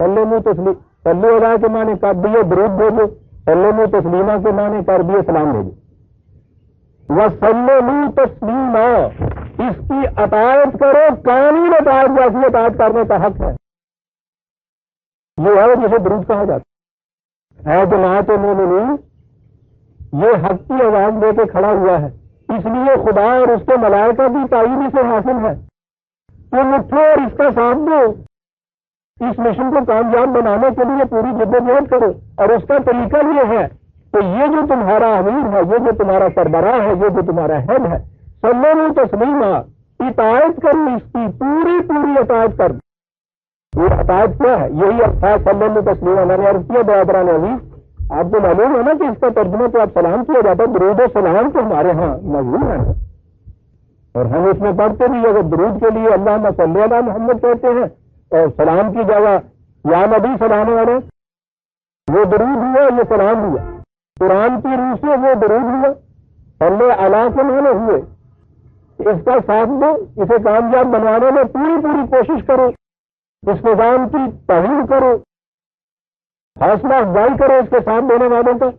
S1: سلموا تسلیم، صلو علیہ کے معنی کر دیے درود بھیجو، سلموا تسلیما کے معنی کر دیے سلام بھیجو۔ وَسَلِّمُوا تَسْلِيمًا، اس کی اطاعت کرو، کامل اطاعت جیسی اطاعت کرنے کا حق ہے، یہ ہے جسے درود کہا جاتا ہے۔ اے جماعت مومنین، یہ حق کی آواز لے کے کھڑا ہوا ہے، اس لیے خدا اور اس کے ملائکہ کی تائید سے حاصل ہے۔ تم اٹھو اور اس کا ساتھ دو، اس مشن کو کامیاب بنانے کے لیے پوری جدوجہد کرو۔ اور اس کا طریقہ یہ ہے کہ یہ جو تمہارا امیر ہے، یہ جو تمہارا سربراہ ہے، یہ جو تمہارا ہیڈ ہے، سلموا تسلیما، اطاعت کرو، اس کی پوری پوری اطاعت کر دو۔ یہ اطاعت کیا ہے؟ یہی الفاظ سلموا تسلیما میں نے عرض کیا برادران عزیز، آپ کو معلوم ہے نا کہ اس کا ترجمہ تو آپ سلام کیا جاتا ہے، درود و سلام تو ہمارے ہاں موجود ہے نا، اور ہم اس میں پڑھتے بھی اگر درود کے لیے اللہم صلی علی محمد کہتے ہیں اور سلام کی جگہ یا نبی سلام علیہ، وہ درود ہوا، یہ سلام ہوا، قرآن کی روح سے وہ درود ہوا، صلی علی کے معنی ہوئے۔ اس کا ساتھ دو، اسے کامیاب بنانے میں پوری پوری کوشش کرو، اس نظام کی توہین کرو، حوصلہ افزائی کرو اس کے ساتھ دینے والوں کا،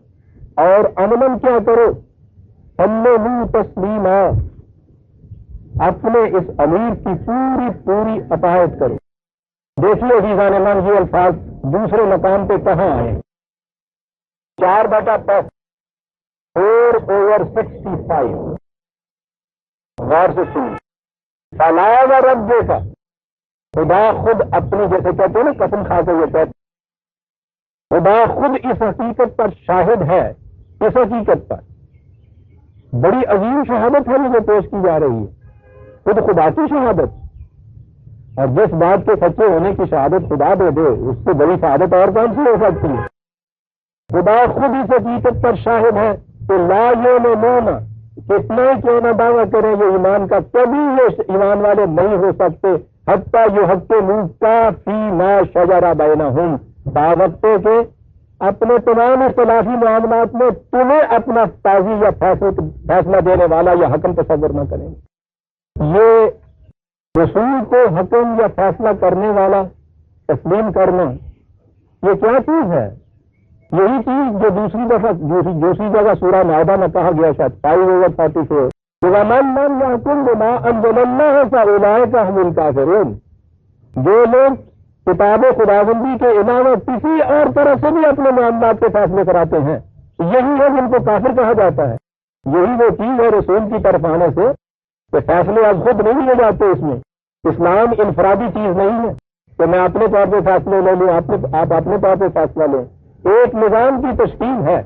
S1: اور عملاً کیا کرو، سلموا تسلیما، اپنے اس امیر کی پوری پوری اطاعت کرو۔ دیکھیے عزیزان من، یہ الفاظ دوسرے مقام پہ کہاں آئے؟ 4/10 4/65، غور سے سنیں۔ فَلَا وَرَبِّكَ، خدا خود اپنی، جیسے کہتے ہیں نا قسم کھا کے یہ کہتے، خدا خود اس حقیقت پر شاہد ہے، اس حقیقت پر بڑی عظیم شہادت ہے جو پیش کی جا رہی ہے، خود خدا کی شہادت، اور جس بات کے سچے ہونے کی شہادت خدا دے دے اس سے بڑی شہادت اور کون سی ہو سکتی ہے؟ خدا خود اس حقیقت پر شاہد ہے کہ لا یؤمنون، کتنا ہی کیوں نہ دعویٰ کریں یہ ایمان کا، کبھی یہ ایمان والے نہیں ہو سکتے حتیٰ یحکموک فیما شجر بینہم، تاوقتے کے اپنے تمام اختلافی معاملات میں تمہیں اپنا قاضی یا فیصلہ دینے والا یا حکم تصور نہ کریں گے۔ یہ رسول کو حکم یا فیصلہ کرنے والا تسلیم کرنا، یہ کیا چیز ہے؟ یہی چیز جو دوسری جگہ سورہ مائدہ میں کہا گیا شاید 5/44، وَمَن لَّمْ يَحْكُم بِمَا أَنزَلَ اللَّهُ فَأُولَٰئِكَ هُمُ الْكَافِرُونَ، جو لوگ کتاب خداوندی کے علاوہ کسی اور طرف سے بھی اپنے معاملات کے فیصلے کراتے ہیں، یہی ہے جن کو کافر کہا جاتا ہے۔ یہی وہ چیز ہے رسول کی طرف آنے سے کہ فیصلے اب خود نہیں لے جاتے۔ اس میں اسلام انفرادی چیز نہیں ہے کہ میں اپنے طور پہ فیصلے لے لوں، آپ اپنے طور پہ فیصلہ لیں۔ ایک نظام کی تشکیل ہے،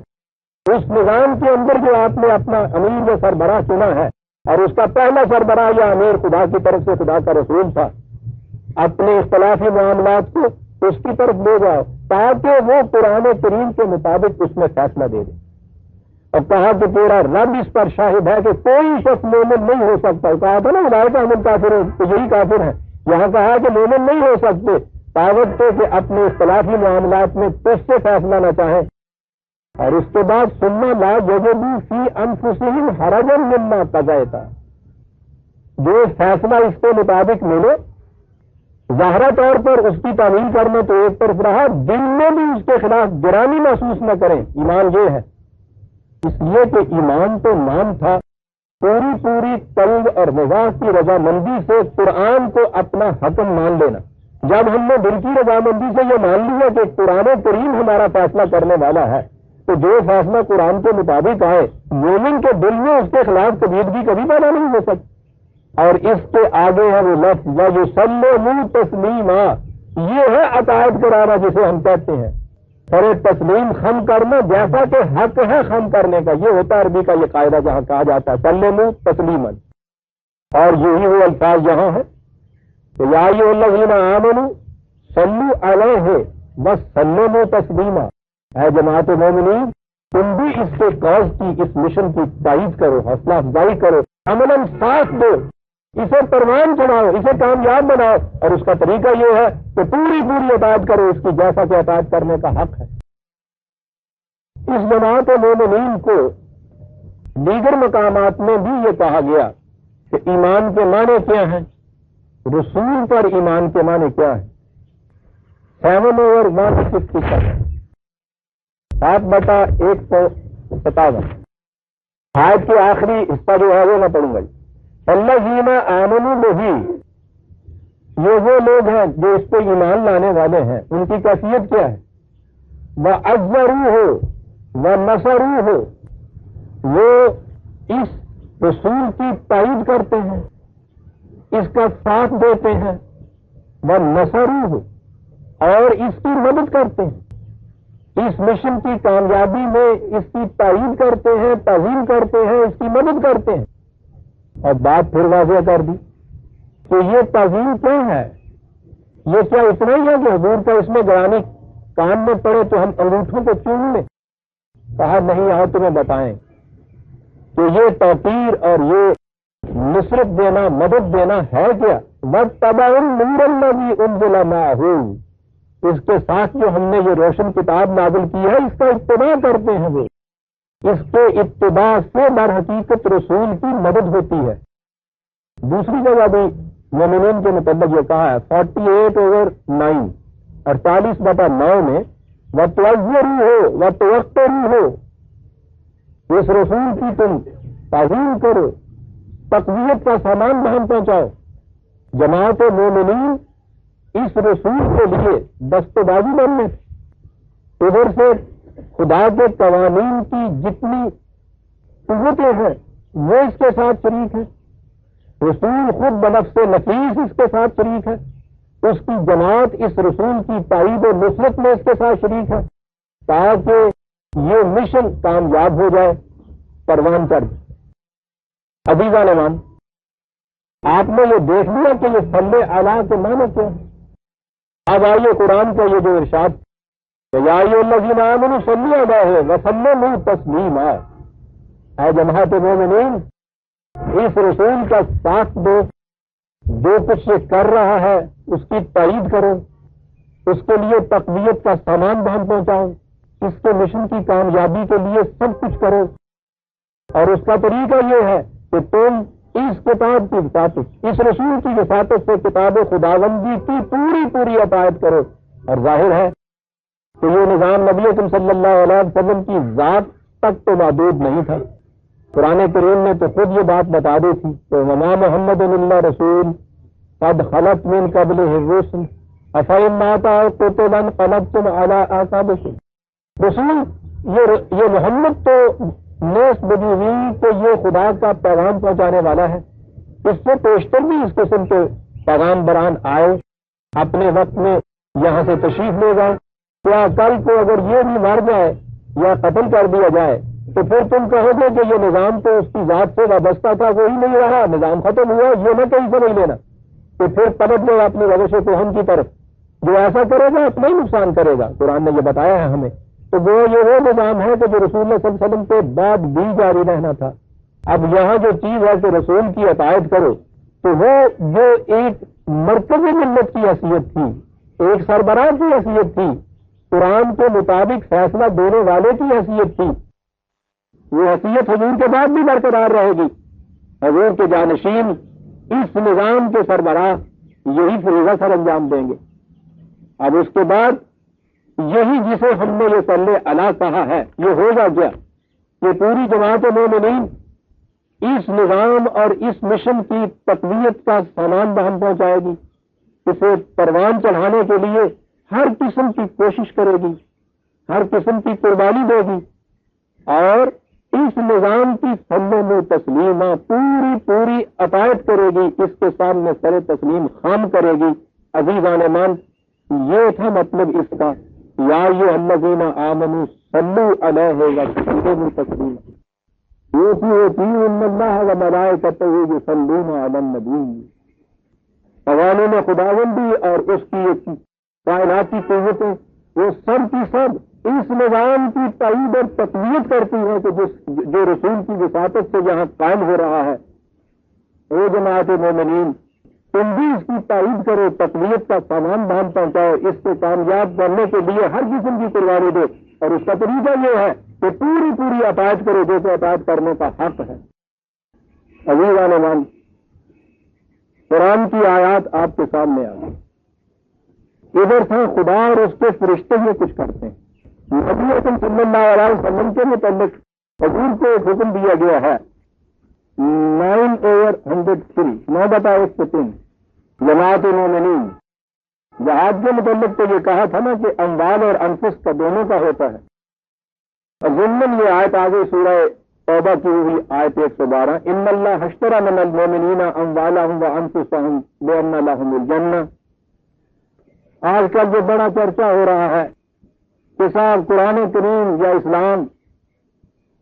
S1: اس نظام کے اندر جو آپ نے اپنا امیر و سربراہ چنا ہے، اور اس کا پہلا سربراہ یا امیر خدا کی طرف سے خدا کا رسول تھا، اپنے اختلافی معاملات کو اس کی طرف لے جاؤ تاکہ وہ قرآن کریم کے مطابق اس میں فیصلہ دے دے۔ اور کہا کہ تیرا رب اس پر شاہد ہے کہ کوئی شخص مومن نہیں ہو سکتا، کہا تھا نا اولئک هم الکافرون، تو یہی کافر ہے۔ یہاں کہا کہ مومن نہیں ہو سکتے تاوقتے کہ اپنے اختلافی معاملات میں تجھ سے فیصلہ نہ چاہیں، اور اس کے بعد ثم لا یجدوا فی انفسہم حرجا مما قضیت، جو فیصلہ اس کے مطابق ملے ظاہرہ طور پر اس کی تعمیل کرنا تو ایک طرف رہا، دل میں بھی اس کے خلاف گرانی محسوس نہ کریں۔ ایمان یہ ہے، اس لیے کہ ایمان تو نام تھا پوری قلب اور مزاج کی رضامندی سے قرآن کو اپنا حکم مان لینا۔ جب ہم نے دل کی رضامندی سے یہ مان لیا کہ قرآن کریم ہمارا فیصلہ کرنے والا ہے، تو جو فیصلہ قرآن کے مطابق آئے مومن کے دل میں اس کے خلاف کبھی پیدا نہیں ہو سکتی۔ اور اس کے آگے ہے وہ لفظ وَيُسَلِّمُوا تَسْلِيمًا، یہ ہے عقائد کرانا جسے ہم کہتے ہیں، سر تسلیم خم کرنا جیسا کہ حق ہے خم کرنے کا، یہ ہوتا ہے عربی کا یہ قاعدہ جہاں کہا جاتا ہے سلموا تسلیمًا، اور یہی وہ الفاظ یہاں ہے کہ یا ایھا الذین آمنوا صلوا علیہ وسلموا تسلیما، اے جماعت مومنین تم بھی اس کے کاز کی، اس مشن کی تائید کرو، حوصلہ افزائی کرو، عملاً ساتھ دو، اسے پروان چڑھاؤ، اسے کامیاب بناؤ، اور اس کا طریقہ یہ ہے کہ پوری اطاعت کرو اس کی جیسا کہ اطاعت کرنے کا حق ہے۔ اس جماعت مومنین کو دیگر مقامات میں بھی یہ کہا گیا کہ ایمان کے معنی کیا ہیں، رسول پر ایمان کے معنی کیا ہے۔ 7/157 7/157 آیت کے آخری حصہ جو ہے وہ میں پڑھوں گا۔ الذین آمنوا بہ، یہ وہ لوگ ہیں جو اس پہ ایمان لانے والے ہیں، ان کی کیفیت کیا ہے؟ وَعَزَّرُوهُ وَنَصَرُوهُ، وہ اس رسول کی تائید کرتے ہیں، اس کا ساتھ دیتے ہیں، وَنَصَرُوهُ، اور اس کی مدد کرتے ہیں، اس مشن کی کامیابی میں اس کی تائید کرتے ہیں، تعظیم کرتے ہیں، اس کی مدد کرتے ہیں۔ اور بات پھر واضح کر دی کہ یہ تعظیم کیا ہے؟ یہ کیا اتنا ہی ہے کہ حضور کا اس میں گرانی کان میں پڑے تو ہم انگوٹھوں کو چوم لیں؟ کہا نہیں، آؤ تمہیں بتائیں کہ یہ توقیر اور یہ نصرت دینا، مدد دینا ہے کیا؟ وَاتَّبَعُوا النُّورَ الَّذِي أُنزِلَ مَعَهُ، اس کے ساتھ جو ہم نے یہ روشن کتاب نازل کی ہے اس کا اتباع کرتے ہیں، وہ اس کے اتباع سے در حقیقت رسول کی مدد ہوتی ہے۔ دوسری جگہ بھی مومنین کے متعلق یہ کہا ہے 48/9 48/9 میں وَتُعَزِّرُوهُ وَتُوَقِّرُوهُ، اس رسول کی تم تعظیم کرو، تقویت کا سامان بہن پہنچاؤ۔ جماعت مومنین اس رسول کے لیے دستبازی بننے، ادھر سے خدا کے قوانین کی جتنی قوتیں ہیں وہ اس کے ساتھ شریک ہے، رسول خود بنفس نفیس اس کے ساتھ شریک ہے، اس کی جماعت اس رسول کی تائید و نصرت میں اس کے ساتھ شریک ہے، تاکہ یہ مشن کامیاب ہو جائے، پروان چڑھ جائے۔ عزیزان امان، آپ نے یہ دیکھ لیا کہ یہ صلی علی کے معنی کیا ہے۔ اب آئیے قرآن کا یہ جو ارشاد یا ایھا الذین آمنوا صلوا علیہ وسلموا تسلیما، اے جماعت مومنین اس رسول کا ساتھ دو، جو کچھ یہ کر رہا ہے اس کی تائید کرو، اس کے لیے تقویت کا سامان بہم پہنچاؤ، اس کے مشن کی کامیابی کے لیے سب کچھ کرو۔ اور اس کا طریقہ یہ ہے کہ تم اس کتاب کی وساطت، اس رسول کی وساطت سے کتاب خداوندی کی پوری پوری اطاعت کرو۔ اور ظاہر ہے کہ یہ نظام نبی اکرم صلی اللہ علیہ وسلم کی ذات تک تو محدود نہیں تھا، قرآن کریم نے تو خود یہ بات بتا دی تھی کہ وما محمد اللہ رسول قد خلت من قبلہ الرسل افإن مات أو قتل انقلبتم على أعقابكم۔ رسول یہ محمد تو نیس بجی ہوئی کہ یہ خدا کا پیغام پہنچانے والا ہے، اس سے پیشتر بھی اس قسم کے پیغام بران آئے، اپنے وقت میں یہاں سے تشریف لے گئے۔ کیا کل کو اگر یہ بھی مر جائے یا قتل کر دیا جائے تو پھر تم کہو گے کہ یہ نظام تو اس کی ذات سے وابستہ تھا، وہی نہیں رہا، نظام ختم ہوا، یہ نہ کہیں سمجھ لینا تو پھر پلٹ لے اپنی روش کوہن کی طرف۔ جو ایسا کرے گا اپنا ہی نقصان کرے گا، قرآن نے یہ بتایا ہے ہمیں۔ تو وہ نظام ہے کہ جو رسول اللہ صلی اللہ علیہ وسلم کے بعد بھی جاری رہنا تھا۔ اب یہاں جو چیز ہے کہ رسول کی اطاعت کرو، تو وہ جو ایک مرکزی ملت کی حیثیت تھی، ایک سربراہ کی حیثیت تھی، قرآن کے مطابق فیصلہ دینے والے کی حیثیت تھی، وہ حیثیت حضور کے بعد بھی برقرار رہے گی۔ حضور کے جانشین اس نظام کے سربراہ یہی فریضہ سر انجام دیں گے۔ اب اس کے بعد یہی جسے ہم نے یہ صلی اللہ کہا ہے، یہ ہوگا کیا؟ یہ پوری جماعت مومنین اس نظام اور اس مشن کی تقویت کا سامان بہم پہنچائے گی، اسے پروان چڑھانے کے لیے ہر قسم کی کوشش کرے گی، ہر قسم کی قربانی دے گی، اور اس نظام کی سلم تسلیمہ پوری پوری اطاعت کرے گی، اس کے سامنے سر تسلیم خام کرے گی۔ عزیزان مان، یہ تھا مطلب اس کا، یا ایھا الذین آمنوا صلوا علیہ وسلموا تسلیما، یطیعون ان اللہ وملائکتہ یصلون علی النبی۔ قوانین خداوندی اور اس کی کائناتی قوتیں وہ سب کی سب اس نظام کی تائید اور تقویت کرتی ہیں کہ جو رسول کی وساطت سے یہاں قائم ہو رہا ہے۔ وہ جماعت مومنین، تم بھی اس کی تائید کرو، تقویت کا سامان بہم پہنچاؤ، اس کو کامیاب کرنے کے لیے ہر قسم کی قربانی دو، اور اس کا طریقہ یہ ہے کہ پوری پوری اطاعت کرو جیسے اطاعت کرنے کا حق ہے۔ عزیزان مان، قرآن کی آیات آپ کے سامنے آ گئی۔ ادھر تھا خدا اور اس کے فرشتے یہ کچھ کرتے ہیں۔ نبی اکرم صلی اللہ علیہ وسلم کے متعلق حضور کو ایک حکم دیا گیا ہے 9/103 9/103 جماعت مومنین جہاد کے متعلق تو یہ کہا تھا نا کہ اموال اور انفس کا دونوں کا ہوتا ہے۔ اور ضمن یہ آیت آگے سورہ توبہ کی ہوئی آیت 112 ان اللہ اشتری من المؤمنین اموالهم وانفسهم بان لهم الجنہ۔ آج کل جو بڑا چرچا ہو رہا ہے کہ صاحب قرآن کریم یا اسلام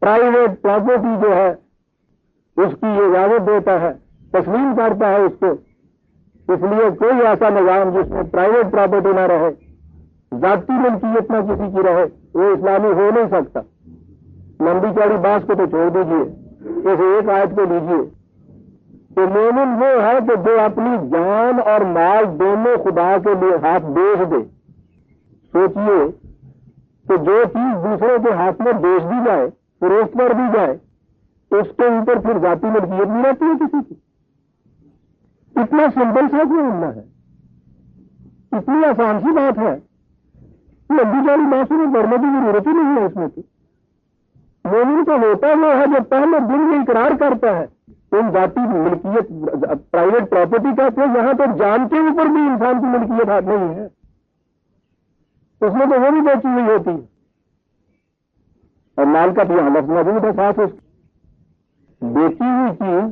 S1: پرائیویٹ پراپرٹی جو ہے اس کی اجازت دیتا ہے، تسلیم کرتا ہے اس کو، اس لیے کوئی ایسا نظام جس میں پرائیویٹ پراپرٹی نہ رہے، ذاتی ملکیت نہ کسی کی رہے، وہ اسلامی ہو نہیں سکتا۔ لمبی چوڑی بات کو تو چھوڑ دیجیے، اس ایک آیت کو لیجیے کہ مومن وہ ہے کہ جو اپنی جان اور مال دونوں خدا کے لیے ہاتھ بیچ دے۔ سوچئے کہ جو چیز دوسرے کے ہاتھ میں بیچ دی جائے، فروخت کر دی جائے، اس کے اوپر پھر ذاتی ملکیت نہیں رہتی ہے کسی کی۔ اتنا سمپل سا کیوں ہونا ہے، اتنی آسان سی بات ہے، لمبی چوڑی باتوں میں پڑھنے کی ضرورت ہی نہیں ہے اس میں تو۔ مومن کا ہوتا وہ ہے جو پہلے دن میں اقرار کرتا ہے ان ذاتی ملکیت پرائیویٹ پراپرٹی کا، تو یہاں تو جان کے اوپر بھی انسان کی ملکیت ہاتھ نہیں ہے، اس میں تو وہ بھی بیچی ہوئی ہوتی ہے، اور مال کا بھی یہاں لفظ موجود ہے ساتھ اس بیچی ہوئی چیز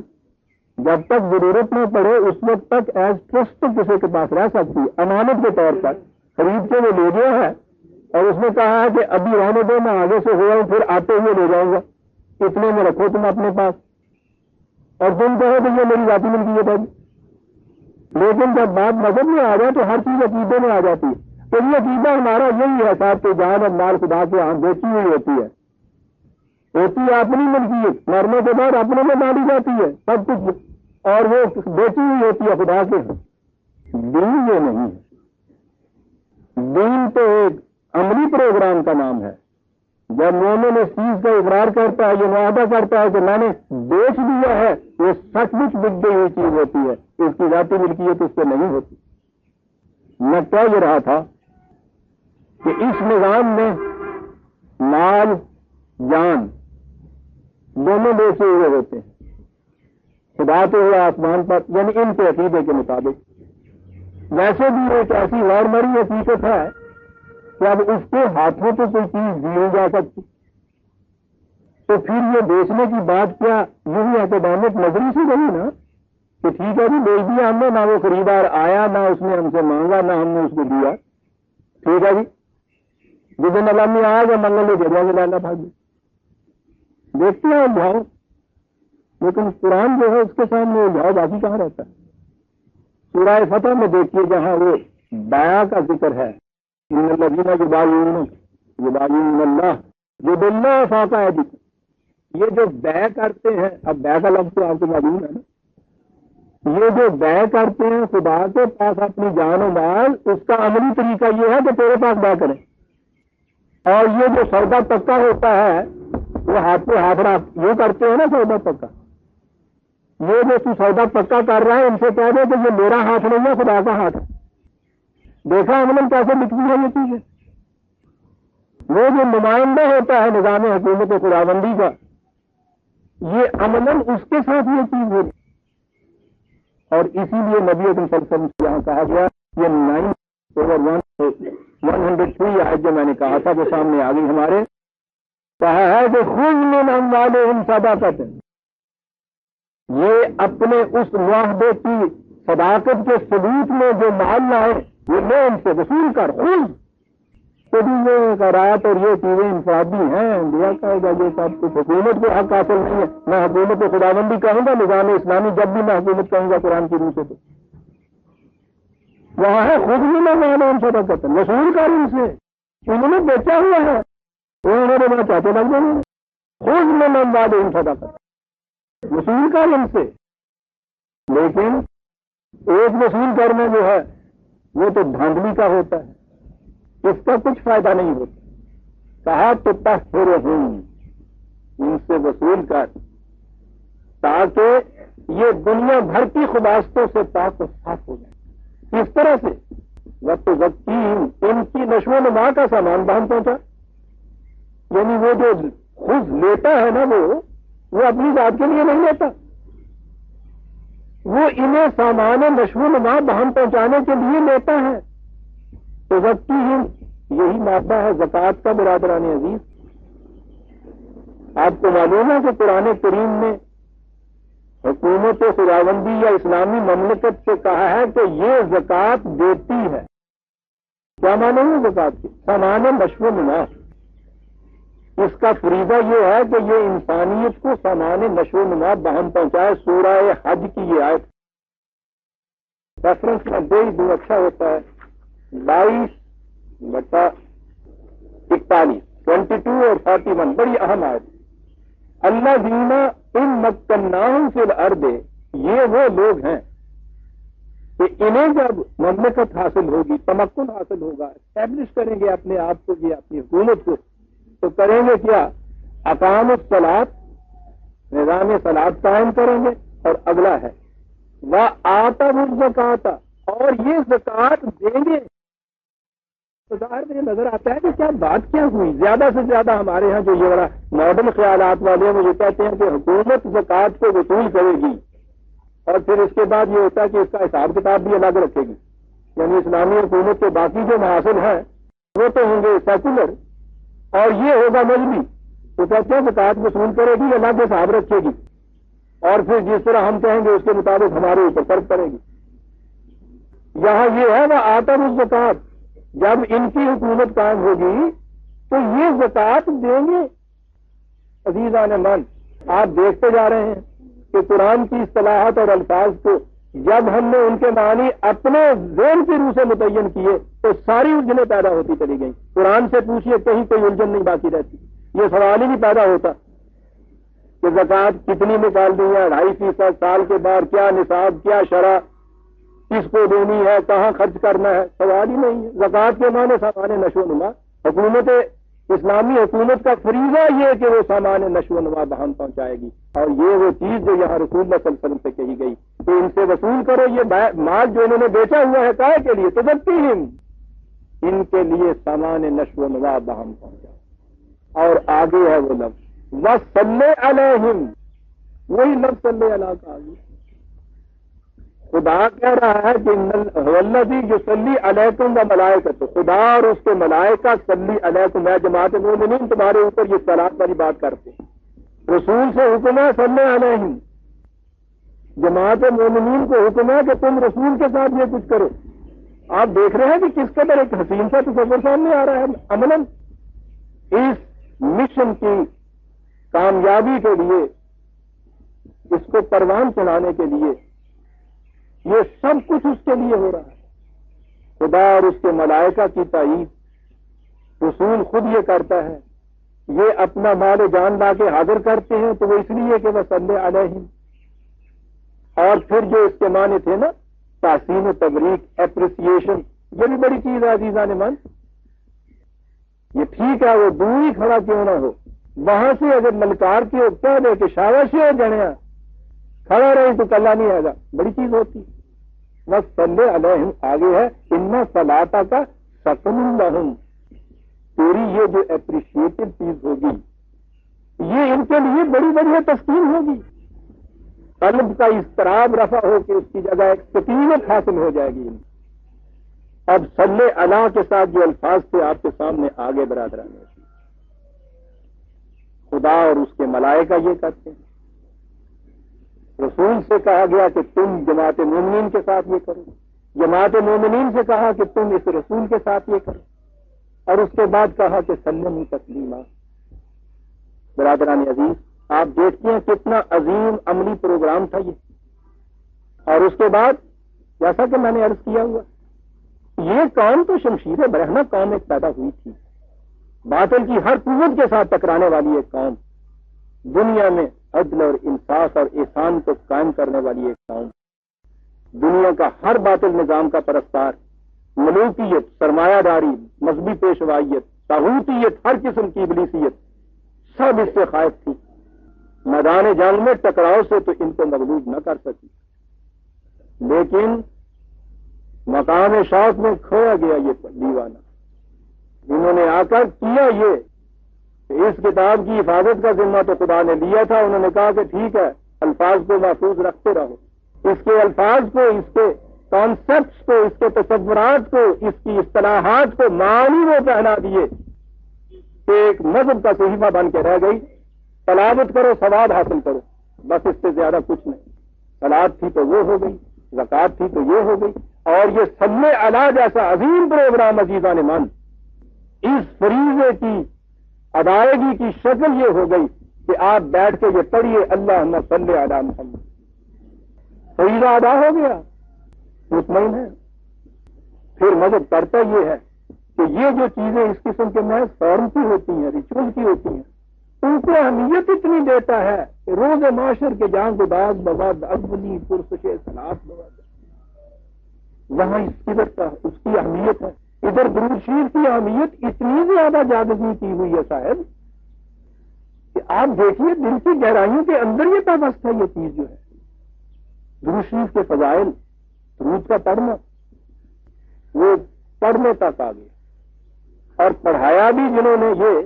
S1: جب تک ضرورت نہ پڑے اس وقت تک ایز ٹرسٹ کسی کے پاس رہ سکتی ہے، امانت کے طور پر خرید کے وہ لے گیا ہے اور اس نے کہا ہے کہ ابھی رہنے دو، میں آگے سے ہوا ہوں، پھر آتے ہوئے لے جاؤں گا، اتنے میں رکھو تم اپنے پاس، اور تم کہو کہ یہ میری ذاتی ملکیت ہے۔ لیکن جب بات مذہب میں آ جائے تو ہر چیز عقیدے میں آ جاتی ہے، تو یہ عقیدہ ہمارا یہی ہے صاحب کہ جان اور مال خدا کے ہاں بیچی ہوئی ہوتی ہے، ہوتی ہے اپنی ملکیت، مرنے کے بعد اپنے میں ڈالی جاتی ہے سب کچھ، اور وہ بیچی ہوئی ہوتی ہے خدا کے۔ دین یہ نہیں ہے، دین تو ایک عملی پروگرام کا نام ہے۔ جب مومن اس چیز کا اقرار کرتا ہے، یہ معاہدہ کرتا ہے کہ میں نے بیچ دیا ہے، یہ سچ مچ بک گئی ہوئی چیز ہوتی ہے، اس کی ذاتی ملکیت اس پہ نہیں ہوتی۔ میں کہہ یہ رہا تھا کہ اس نظام میں مال جان دونوں بیچے ہوئے ہوتے ہیں، خدا تو ہوا آسمان پر، یعنی ان کے عقیدے کے مطابق۔ ویسے بھی ایک ایسی غیر مری حقیقت ہے کہ اب اس کے ہاتھوں پہ کوئی چیز دی نہیں جا سکتی، تو پھر یہ بیچنے کی بات کیا یوں ہی اکیڈیمک نظری سے رہی نا کہ ٹھیک ہے جی بیچ دیا ہم نے، نہ وہ خریدار آیا، نہ اس نے ہم سے مانگا، نہ ہم نے اس کو دیا، ٹھیک ہے جی جس دن اللہ میں آیا گا منگل لے جگہ سے لانا بھاگی دیکھتے ہیں الجھاؤ، لیکن قرآن جو ہے اس کے سامنے الجھاؤ باقی کہاں رہتا ہے۔ سورہ فتح میں دیکھیے جہاں وہ بیع کا ذکر ہے، ان الذین یبایعون اللہ یداللہ فوق ایدیہم، یہ جو بیع کرتے ہیں، اب بیع کا لفظ تو آپ کو معلوم ہے نا، یہ جو بیع کرتے ہیں خدا کے پاس اپنی جان و مال، اس کا عملی طریقہ یہ ہے کہ تیرے پاس بیع کریں، اور یہ جو سودا پکا ہوتا ہے وہ ہاتھ پہ ہاتھ رکھ یوں کرتے ہیں نا سودا پکا، یہ جو تو سودا پکا کر رہا ہے ان سے کہہ دے کہ یہ میرا ہاتھ نہیں ہے خدا کا ہاتھ ہے۔ دیکھا عملاً کیسے لکھتی ہے یہ چیزیں۔ وہ جو نمائندہ ہوتا ہے نظام حکومت خداوندی کا، یہ عملاً اس کے ساتھ یہ چیز ہوتی، اور اسی لیے نبی اکرم صلی اللہ علیہ وسلم سے یہاں کہا گیا، یہ 103 آیت جو میں نے کہا تھا وہ سامنے آ گئی ہمارے، کہا ہے کہ خذ من اموالہم صدقۃ، یہ اپنے اس معاہدے کی صداقت کے ثبوت میں جو مال لائے وہ لے ان سے وصول کر، خود کبھی یہ قرات اور یہ چیزیں انفرادی ہیں، دیا کہے گا یہ سب کچھ حکومت کو حق حاصل نہیں ہے، میں حکومت خداوندی کہوں گا نظام اسلامی، جب بھی میں حکومت کہوں گا قرآن کی روح سے، تو وہاں ہے خود بھی میں ان صدقۃ، وصول کر ان سے، انہوں نے بیچا ہوا ہے، انہوں نے بڑا چاہتے لگ جائیں گے، خود میں ان صدقۃ، وصول کر ان سے۔ لیکن ایک وصول کرنا جو ہے وہ تو دھاندلی کا ہوتا ہے، اس کا کچھ فائدہ نہیں ہوتا۔ کہا تو تطہرہم، ان سے وصول کر تاکہ یہ دنیا بھر کی خباثتوں سے پاک و صاف ہو جائے۔ اس طرح سے وتزکیہم، ان کی نشو و نما کا سامان بہن پہنچا، یعنی وہ جو خود لیتا ہے نا وہ اپنی ذات کے لیے نہیں لیتا، وہ انہیں سامان نشو و نما بہن پہنچانے کے لیے لیتا ہے۔ تزکیہم، یہی مادہ ہے زکوٰۃ کا برادران عزیز۔ آپ کو معلوم ہے کہ قرآن کریم نے حکومت خداوندی یا اسلامی مملکت سے کہا ہے کہ یہ زکوٰۃ دیتی ہے، کیا معنی ہے زکوٰۃ کی؟ سامان نشو و نما، اس کا فریضہ یہ ہے کہ یہ انسانیت کو سامان نشو و نما بہم پہنچائے۔ سورہ حج کی یہ آیت ریفرنس میں دے ہی دوں اچھا ہوتا ہے، 22/41 22 اور 41 بڑی اہم آیت۔ اللہ دینا ان مکناہم فی الارض، یہ وہ لوگ ہیں کہ انہیں جب مملکت حاصل ہوگی، تمکن حاصل ہوگا، اسٹیبلش کریں گے اپنے آپ کو، یہ اپنی حکومت کو، تو کریں گے کیا؟ اقام الصلاۃ، نظام صلاۃ قائم کریں گے، اور اگلا ہے وآتوا الزکاۃ، اور یہ زکوٰۃ دیں گے۔ تو ظاہر میں نظر آتا ہے کہ کیا بات کیا ہوئی؟ زیادہ سے زیادہ ہمارے ہاں جو یہ بڑا ماڈرن خیالات والے ہیں وہ یہ کہتے ہیں کہ حکومت زکوٰۃ کو وصول کرے گی، اور پھر اس کے بعد یہ ہوتا ہے کہ اس کا حساب کتاب بھی الگ رکھے گی، یعنی اسلامی حکومت کے باقی جو محاصل ہیں وہ تو ہوں گے سیکولر، اور یہ ہوگا مذہبی، تو کہتے ہیں زکوٰۃ وصول کرے گی، الگ حساب رکھے گی، اور پھر جس طرح ہم کہیں گے اس کے مطابق ہمارے اوپر فرق پڑے گی۔ یہاں یہ ہے وآتوا الزکاۃ، جب ان کی حکومت قائم ہوگی تو یہ زکوٰۃ دیں گے۔ عزیزان من، آپ دیکھتے جا رہے ہیں کہ قرآن کی اصطلاحات اور الفاظ کو جب ہم نے ان کے معنی اپنے ذہن کی روح سے متعین کیے تو ساری الجھنیں پیدا ہوتی چلی گئیں۔ قرآن سے پوچھئے کہیں کوئی الجھن نہیں باقی رہتی، یہ سوال ہی نہیں پیدا ہوتا کہ زکوٰۃ کتنی نکال دی ہے، 2.5% سال کے بعد کیا نصاب، کیا شرح، کس کو دینی ہے، کہاں خرچ کرنا ہے، سوال ہی نہیں ہے۔ زکوٰۃ کے معنی سامان نشو و نما، حکومت اسلامی حکومت کا فریضہ یہ کہ وہ سامان نشو و نما بہم پہنچائے گی، اور یہ وہ چیز جو یہاں رسول اللہ صلی اللہ علیہ وسلم سے کہی گئی کہ ان سے وصول کرو، یہ مال جو انہوں نے بیچا ہوا ہے کائے کے لیے، تذکیہم، ان کے لیے سامان نشو و نما بہم پہنچائے۔ اور آگے ہے وہ لفظ وصلی علیہم، وہی لفظ صلی علیہ کا آگے خدا کہہ رہا ہے کہ والذی یصلی علیکم و ملائکۃ، خدا اور اس کے ملائکہ صلی علیکم، میں جماعت مومنین تمہارے اوپر یہ صلاۃ والی بات کرتے ہیں، رسول سے حکم ہے صلی علیہم، جماعت مومنین کو حکم ہے کہ تم رسول کے ساتھ یہ کچھ کرو۔ آپ دیکھ رہے ہیں کہ کس قدر ایک حسین سا تصور سامنے آ رہا ہے عملاً اس مشن کی کامیابی کے لیے، اس کو پروان چلانے کے لیے، یہ سب کچھ اس کے لیے ہو رہا ہے۔ خدا اور اس کے ملائکہ کی تائید رسول خود یہ کرتا ہے، یہ اپنا مال و جان لا کے حاضر کرتے ہیں تو وہ اس لیے کہ وہ صلی علیہم، اور پھر جو اس کے معنی تھے نا تحسین و تبریک، اپریسیشن، یہ بھی بڑی چیز ہے عزیزان من۔ یہ ٹھیک ہے وہ دور ہی کھڑا کیوں نہ ہو، وہاں سے اگر ملکار کی کہہ دے کہ شاباش ہو جنیا کھڑا رہی تو کلا نہیں آئے گا، بڑی چیز ہوتی۔ بس صلی علیہم آگے ہے ان صلاۃ کا سکن لہم، تیری یہ جو اپریشیٹڈ چیز ہوگی یہ ان کے لیے بڑی بڑی تسکین ہوگی، قلب کا اضطراب رفع ہو کے اس کی جگہ ایک سکینت حاصل ہو جائے گی۔ اب صلی اللہ کے ساتھ جو الفاظ تھے آپ کے سامنے آگے برادران، خدا اور اس کے ملائکہ یہ کرتے ہیں، رسول سے کہا گیا کہ تم جماعت مومنین کے ساتھ یہ کرو، جماعت مومنین سے کہا کہ تم اس رسول کے ساتھ یہ کرو، اور اس کے بعد کہا کہ سلموا تسلیما۔ برادران عزیز، آپ دیکھتے ہیں کتنا عظیم عملی پروگرام تھا یہ، اور اس کے بعد جیسا کہ میں نے عرض کیا ہوا، یہ قوم تو شمشیر برہنہ قوم ایک پیدا ہوئی تھی، باطل کی ہر قوت کے ساتھ ٹکرانے والی ایک قوم، دنیا میں عدل اور انصاف اور احسان کو قائم کرنے والی ایک قوم، دنیا کا ہر باطل نظام کا پرستار، ملوکیت، سرمایہ داری، مذہبی پیشوائیت، طاغوتیت، ہر قسم کی ابلیسیت، سب اس سے خائف تھی۔ میدان جنگ میں ٹکراؤ سے تو ان کو مغلوب نہ کر سکی، لیکن مقام شوق میں کھویا گیا یہ دیوانہ، انہوں نے آ کر کیا یہ کہ اس کتاب کی حفاظت کا ذمہ تو خدا نے لیا تھا، انہوں نے کہا کہ ٹھیک ہے الفاظ کو محفوظ رکھتے رہو، اس کے الفاظ کو، اس کے کانسیپٹس کو، اس کے تصورات کو، اس کی اصطلاحات کو معنی وہ پہنا دیے کہ ایک مذہب کا صحیفہ بن کے رہ گئی، تلاوت کرو ثواب حاصل کرو، بس اس سے زیادہ کچھ نہیں۔ صلاۃ تھی تو وہ ہو گئی، زکوٰۃ تھی تو یہ ہو گئی، اور یہ صلی علیہ جیسا عظیم پروگرام عزیزان من، اس فریضے کی ادائیگی کی شکل یہ ہو گئی کہ آپ بیٹھ کے یہ پڑھیے اللہم صلی علی محمد، فریضہ ادا ہو گیا، مطمئن ہے۔ پھر مذہب کرتا یہ ہے کہ یہ جو چیزیں اس قسم کے محض فارم کی ہوتی ہیں، ریچول کی ہوتی ہیں، ان کو اہمیت اتنی دیتا ہے کہ روز معاشر کے جان گداز بواد ازبلی پرسش سلاس بواد، وہاں اس قدر کا اس کی اہمیت ہے۔ ادھر درود شریف کی اہمیت اتنی زیادہ جاگزی کی ہوئی ہے صاحب کہ آپ دیکھیے دل کی گہرائیوں کے اندر یہ پیوست ہے، یہ چیز جو ہے درود شریف کے فضائل، درود کا پڑھنا، وہ پڑھنے تک آ گیا، اور پڑھایا بھی جنہوں نے یہ،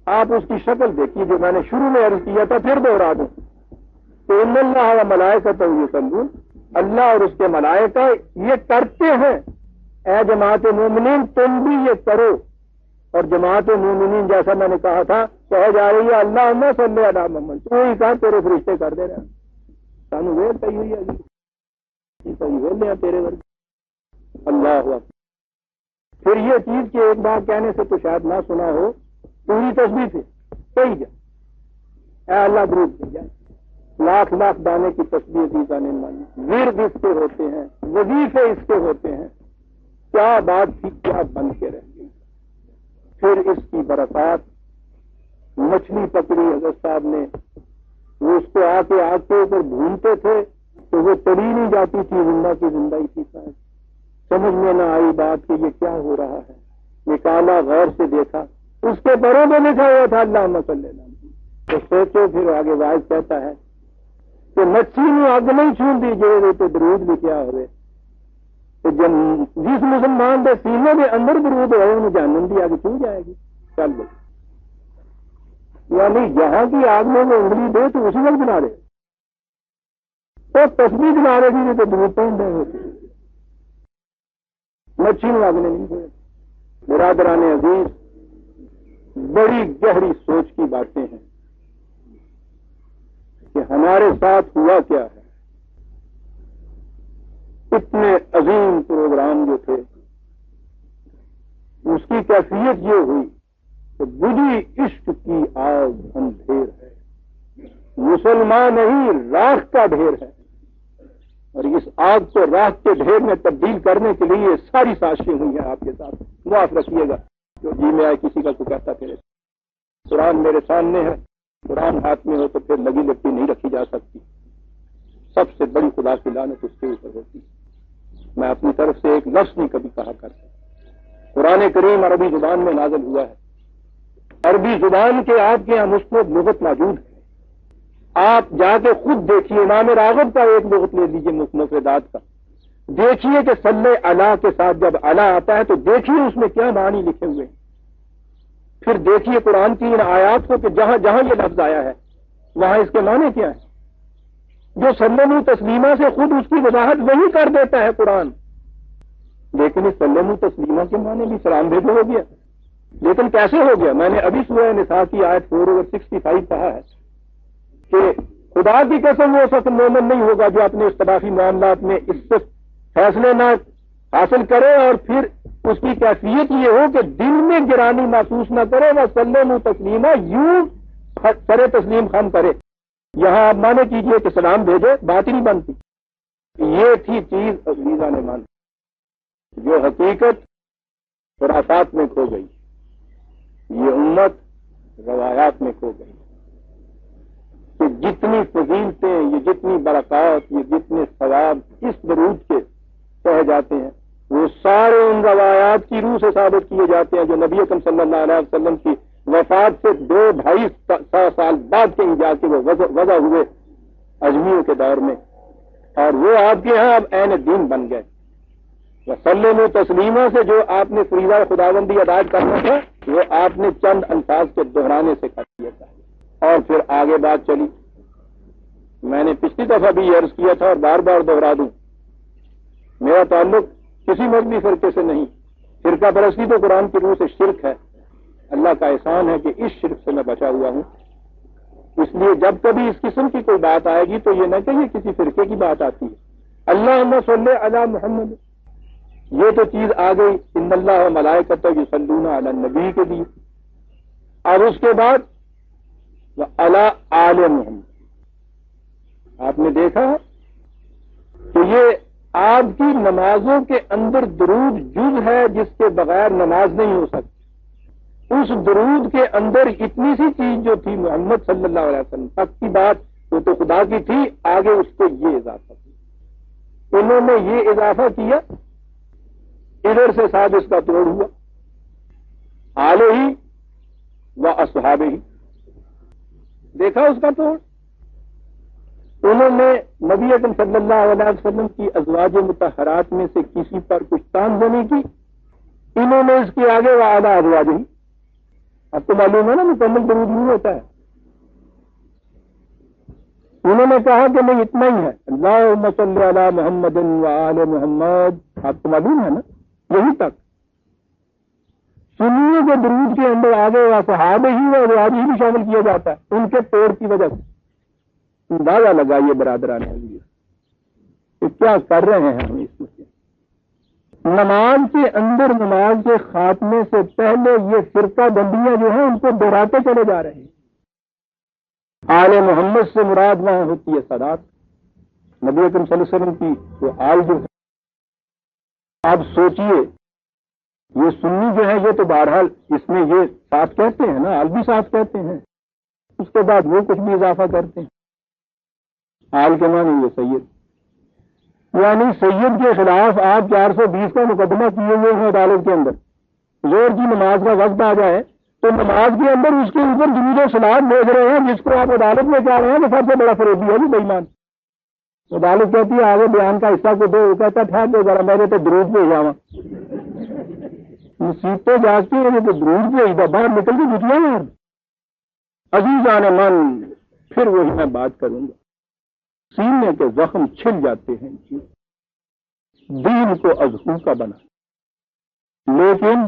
S1: آپ اس کی شکل دیکھیے جو میں نے شروع میں عرض کیا تھا، پھر دوہرا دوں کہ ان اللہ و ملائکتہ یصلون، اللہ اور اس کے ملائکہ یہ کرتے ہیں، اے جماعت مومنین تم بھی یہ کرو، اور جماعت مومنین جیسا میں نے کہا تھا کہہ جا رہی ہے اللہم صلی علی محمد، تو ہی کہا تیرے فرشتے کر دے رہے ہیں، سانو ویل پئی ہوئی ہے جی پئی بولنے ہیں تیرے ورگے، اللہ اکبر۔ پھر یہ چیز کہ ایک بار کہنے سے تو شاید نہ سنا ہو، پوری تسبیح سے کہی جائے اے اللہ درود کی جائے، لاکھ لاکھ دانے کی تسبیح عزیزاں نے مانی، ورد اس کے ہوتے ہیں، وظیفے اس کے ہوتے ہیں، کیا بات تھی، کیا بن کے رہ گئی۔ پھر اس کی برکات، مچھلی پکڑی حضرت صاحب نے وہ اس کو آ کے آگ کے اوپر بھونتے تھے تو وہ چلی نہیں جاتی تھی، زندہ کی زندہ ہی تھی صاحب۔ سمجھ میں نہ آئی بات کہ یہ کیا ہو رہا ہے، نکالا غور سے دیکھا، اس کے پروں میں لکھا ہوا تھا اللہم صلی اللہ علیہ وسلم۔ تو سوچو پھر آگے واحد کہتا ہے کہ مچھی نے اگ نہیں چھون دی جو تو درود بھی کیا ہوئے، تو جس مسلمان کے سینے کے اندر درود ہوئے انہیں جہنم دی آگ چھو جائے گی۔ چل بھائی، یعنی جہاں کی آگ میں وہ انگلی دے تو اسی وقت بنا دے، تو تصویر بنا رہے گی تو درود پہن دیں گے، مچھی نے آگ نے نہیں ہوئے۔ برادران عزیز، بڑی گہری سوچ کی باتیں ہیں کہ ہمارے ساتھ ہوا کیا ہے۔ اتنے عظیم پروگرام جو تھے اس کی کیفیت یہ ہوئی کہ بجھی عشق کی آگ اندھیر ہے، مسلمان نہیں راکھ کا ڈھیر ہے، اور اس آگ کو راکھ کے ڈھیر میں تبدیل کرنے کے لیے ساری سازشیں ہوئی ہیں۔ آپ کے ساتھ معاف رکھیے گا جو جی میں آئے کسی کا تو کہتا پھر قرآن میرے سامنے ہے، قرآن ہاتھ میں ہو تو پھر لگی لگتی نہیں رکھی جا سکتی، سب سے بڑی خدا کی لعنت اس کے اوپر ہوتی ہے۔ میں اپنی طرف سے ایک لفظ نہیں کبھی کہا کرتا۔ قرآن کریم عربی زبان میں نازل ہوا ہے، عربی زبان کے آپ کے یہاں مستند لغت موجود ہے، آپ جا کے خود دیکھیے، امام راغب کا ایک لغت لے لیجیے مفردات کا، دیکھیے کہ صلی اللہ کے ساتھ جب اللہ آتا ہے تو دیکھیے اس میں کیا معنی لکھے ہوئے ہیں، پھر دیکھیے قرآن کی ان آیات کو کہ جہاں جہاں یہ لفظ آیا ہے وہاں اس کے معنی کیا ہے۔ جو سلم تسلیمہ سے خود اس کی وضاحت وہی کر دیتا ہے قرآن، لیکن اس سلم تسلیمہ کے معنی بھی سلام بھیجو ہو گیا، لیکن کیسے ہو گیا؟ میں نے ابھی سورہ نساء کی آیت 4/65 کہا ہے کہ خدا کی قسم وہ شخص مومن نہیں ہوگا جو اپنے اختلافی معاملات میں اس سے فیصلے نہ حاصل کرے اور پھر اس کی کیفیت یہ ہو کہ دل میں گرانی محسوس نہ کرے، وہ سلم تسلیمہ یوں سر تسلیم خم کرے۔ یہاں آپ مانے کیجئے کہ سلام بھیجے، بات ہی نہیں بنتی۔ یہ تھی چیز عزیزان مان جو حقیقت خرافات میں کھو گئی، یہ امت روایات میں کھو گئی کہ جتنی فضیلتیں، یہ جتنی برکات، یہ جتنے ثواب اس درود کے کہے جاتے ہیں وہ سارے ان روایات کی روح سے ثابت کیے جاتے ہیں جو نبی اکرم صلی اللہ علیہ وسلم کی وفات سے 2-2.5 سال بعد کے جا کے وہ وضع ہوئے اجمیوں کے دور میں، اور وہ آپ کے ہاں اب عین دین بن گئے۔ وسلم تسلیمہ سے جو آپ نے فریضہ خداوندی ادا کرنا تھا وہ آپ نے چند الفاظ کے دہرانے سے کر دیا تھا، اور پھر آگے بات چلی۔ میں نے پچھلی دفعہ بھی عرض کیا تھا اور بار بار دوہرا دوں، میرا تعلق کسی مذہبی فرقے سے نہیں، فرقہ پرستی تو قرآن کی روح سے شرک ہے، اللہ کا احسان ہے کہ اس شرک سے میں بچا ہوا ہوں۔ اس لیے جب کبھی اس قسم کی کوئی بات آئے گی تو یہ نہ کہ یہ کسی فرقے کی بات آتی ہے، اللہم صلی علی محمد، یہ تو چیز آ گئی ان اللہ و ملائکتہ یصلون علی النبی کے لیے، اور اس کے بعد علی آل محمد۔ آپ نے دیکھا کہ یہ آپ کی نمازوں کے اندر درود جز ہے جس کے بغیر نماز نہیں ہو سکتی۔ اس درود کے اندر اتنی سی چیز جو تھی محمد صلی اللہ علیہ وسلم تک کی بات وہ تو خدا کی تھی، آگے اس کو یہ اضافہ کیا، انہوں نے یہ اضافہ کیا، ادھر سے ساتھ اس کا توڑ ہوا، آلہ ہی و اصحابہ ہی، دیکھا اس کا توڑ۔ انہوں نے نبی اکرم صلی اللہ علیہ وسلم کی ازواج مطہرات میں سے کسی پر کچھ تانزنی کی، انہوں نے اس کے آگے وعدہ ازواج ہی، اب تو معلوم ہے نا مکمل درود نہیں ہوتا ہے، انہوں نے کہا کہ نہیں اتنا ہی ہے، اللہم صلی علی محمد و آل محمد، آپ کو معلوم ہے نا یہی تک۔ سنیے کے درود کے اندر آگے صحابہ ہی و ازواج ہی بھی شامل کیا جاتا ہے ان کے توڑ کی وجہ سے۔ اندازہ لگائیے برادران عزیز کہ کیا کر رہے ہیں ہم اس میں۔ نماز کے اندر نماز کے خاتمے سے پہلے یہ فرقہ بندیاں جو ہیں ان کو دہراتے چلے جا رہے ہیں۔ آل محمد سے مراد وہاں ہوتی ہے صدات، نبی اکرم صلی اللہ علیہ وسلم کی وہ آل جو ہے۔ آپ سوچئے یہ سنی جو ہے یہ تو بہرحال اس میں یہ ساتھ کہتے ہیں نا، آل بھی ساتھ کہتے ہیں، اس کے بعد وہ کچھ بھی اضافہ کرتے ہیں۔ حال کے معنی یہ سید، یعنی سید کے خلاف آپ 420 کا مقدمہ کیے ہوئے ہیں عدالت کے اندر، زور کی نماز کا وقت آ جائے تو نماز کے اندر اس کے اوپر درود و سلام بھیج رہے ہیں، جس کو آپ عدالت میں کہہ رہے ہیں وہ سب سے بڑا فریبی ہے جی، بے ایمان۔ عدالت کہتی ہے آگے بیان کا حصہ کو دو، وہ کہتا ٹھہر دو ذرا، میں نے تو درود بھیج جاؤں، مصیبتیں جاگتی ہیں تو درود بھیج دو، باہر نکل کے نکلے یار۔ عزیزان من، پھر وہی میں بات کروں گا، سینے کے زخم چھل جاتے ہیں جی، دین کو ازہو کا بنا، لیکن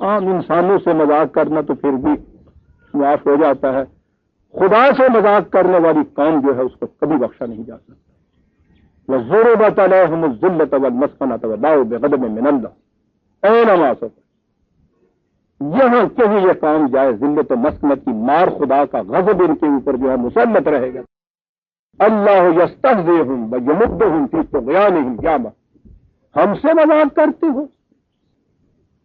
S1: عام انسانوں سے مذاق کرنا تو پھر بھی معاف ہو جاتا ہے، خدا سے مذاق کرنے والی قوم جو ہے اس کو کبھی بخشا نہیں جا سکتا۔ وَضُرِبَتْ عَلَيْهِمُ الذِّلَّةُ وَالْمَسْكَنَةُ وَبَاءُوا بِغَضَبٍ مِّنَ اللَّهِ أَيْنَمَا سَقَطُوا، جہاں کہیں یہ قوم جائے ذلت و مسکنت کی مار خدا کا غضب ان کے اوپر جو ہے مسلط رہے گا۔ اللہ یستہزئہم ویمدہم فی طغیانہم یعمہون، ہم سے مذاق کرتے ہو،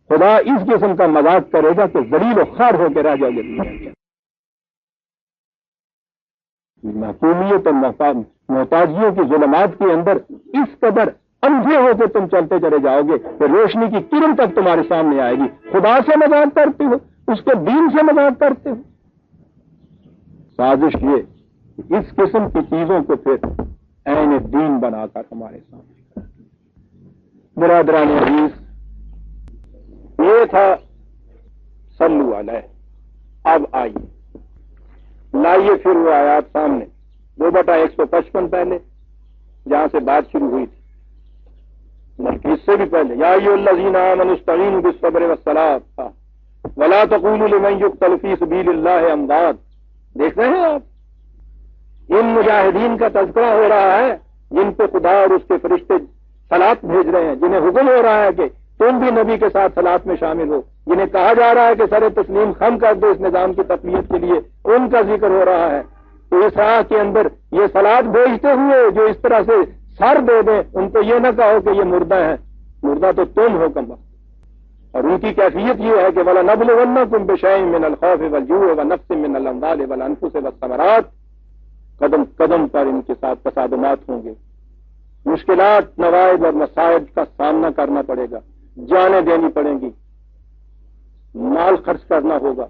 S1: خدا اس قسم کا مذاق کرے گا کہ ذلیل و خوار ہو کے رہ جاؤ گے۔ محکومیت اور محتاجیوں کی ظلمات کے اندر اس قدر اندھے ہو کے تم چلتے چلے جاؤ گے کہ روشنی کی کرن تک تمہارے سامنے آئے گی۔ خدا سے مذاق کرتے ہو، اس کے دین سے مذاق کرتے ہو۔ سازش یہ کہ اس قسم کی چیزوں کو پھر عین دین بنا کر ہمارے سامنے۔ برادران عزیز، یہ تھا صلو علیہ۔ اب آئیے لائیے پھر وہ آیات سامنے 2/155 پہلے جہاں سے بات شروع ہوئی تھی، بلکہ اس سے بھی پہلے یا ایھا الذین آمنوا استعینوا بالصبر والصلاۃ ولا تقولوا لمن یقتل فی سبیل اللہ اموات۔ دیکھ رہے ہیں آپ، ان مجاہدین کا تذکرہ ہو رہا ہے جن پہ خدا اور اس کے فرشتے صلاۃ بھیج رہے ہیں، جنہیں حکم ہو رہا ہے کہ تم بھی نبی کے ساتھ صلاۃ میں شامل ہو، جنہیں کہا جا رہا ہے کہ سر تسلیم خم کر دو اس نظام کی تقویت کے لیے، ان کا ذکر ہو رہا ہے۔ تو اس راہ کے اندر یہ صلاۃ بھیجتے ہوئے جو اس طرح سے سر دے دیں، ان کو یہ نہ کہو کہ یہ مردہ ہیں، مردہ تو تم ہو کم وقت۔ اور ان کی کیفیت یہ ہے کہ وَلَنَبْلُوَنَّكُمْ بِشَيْءٍ مِّنَ الْخَوْفِ وَالْجُوعِ وَنَقْصٍ مِّنَ الْأَمْوَالِ وَالْأَنفُسِ وَالثَّمَرَاتِ، قدم قدم پر ان کے ساتھ تصادمات ہوں گے، مشکلات، نوائب اور مصائب کا سامنا کرنا پڑے گا، جانیں دینی پڑیں گی، مال خرچ کرنا ہوگا،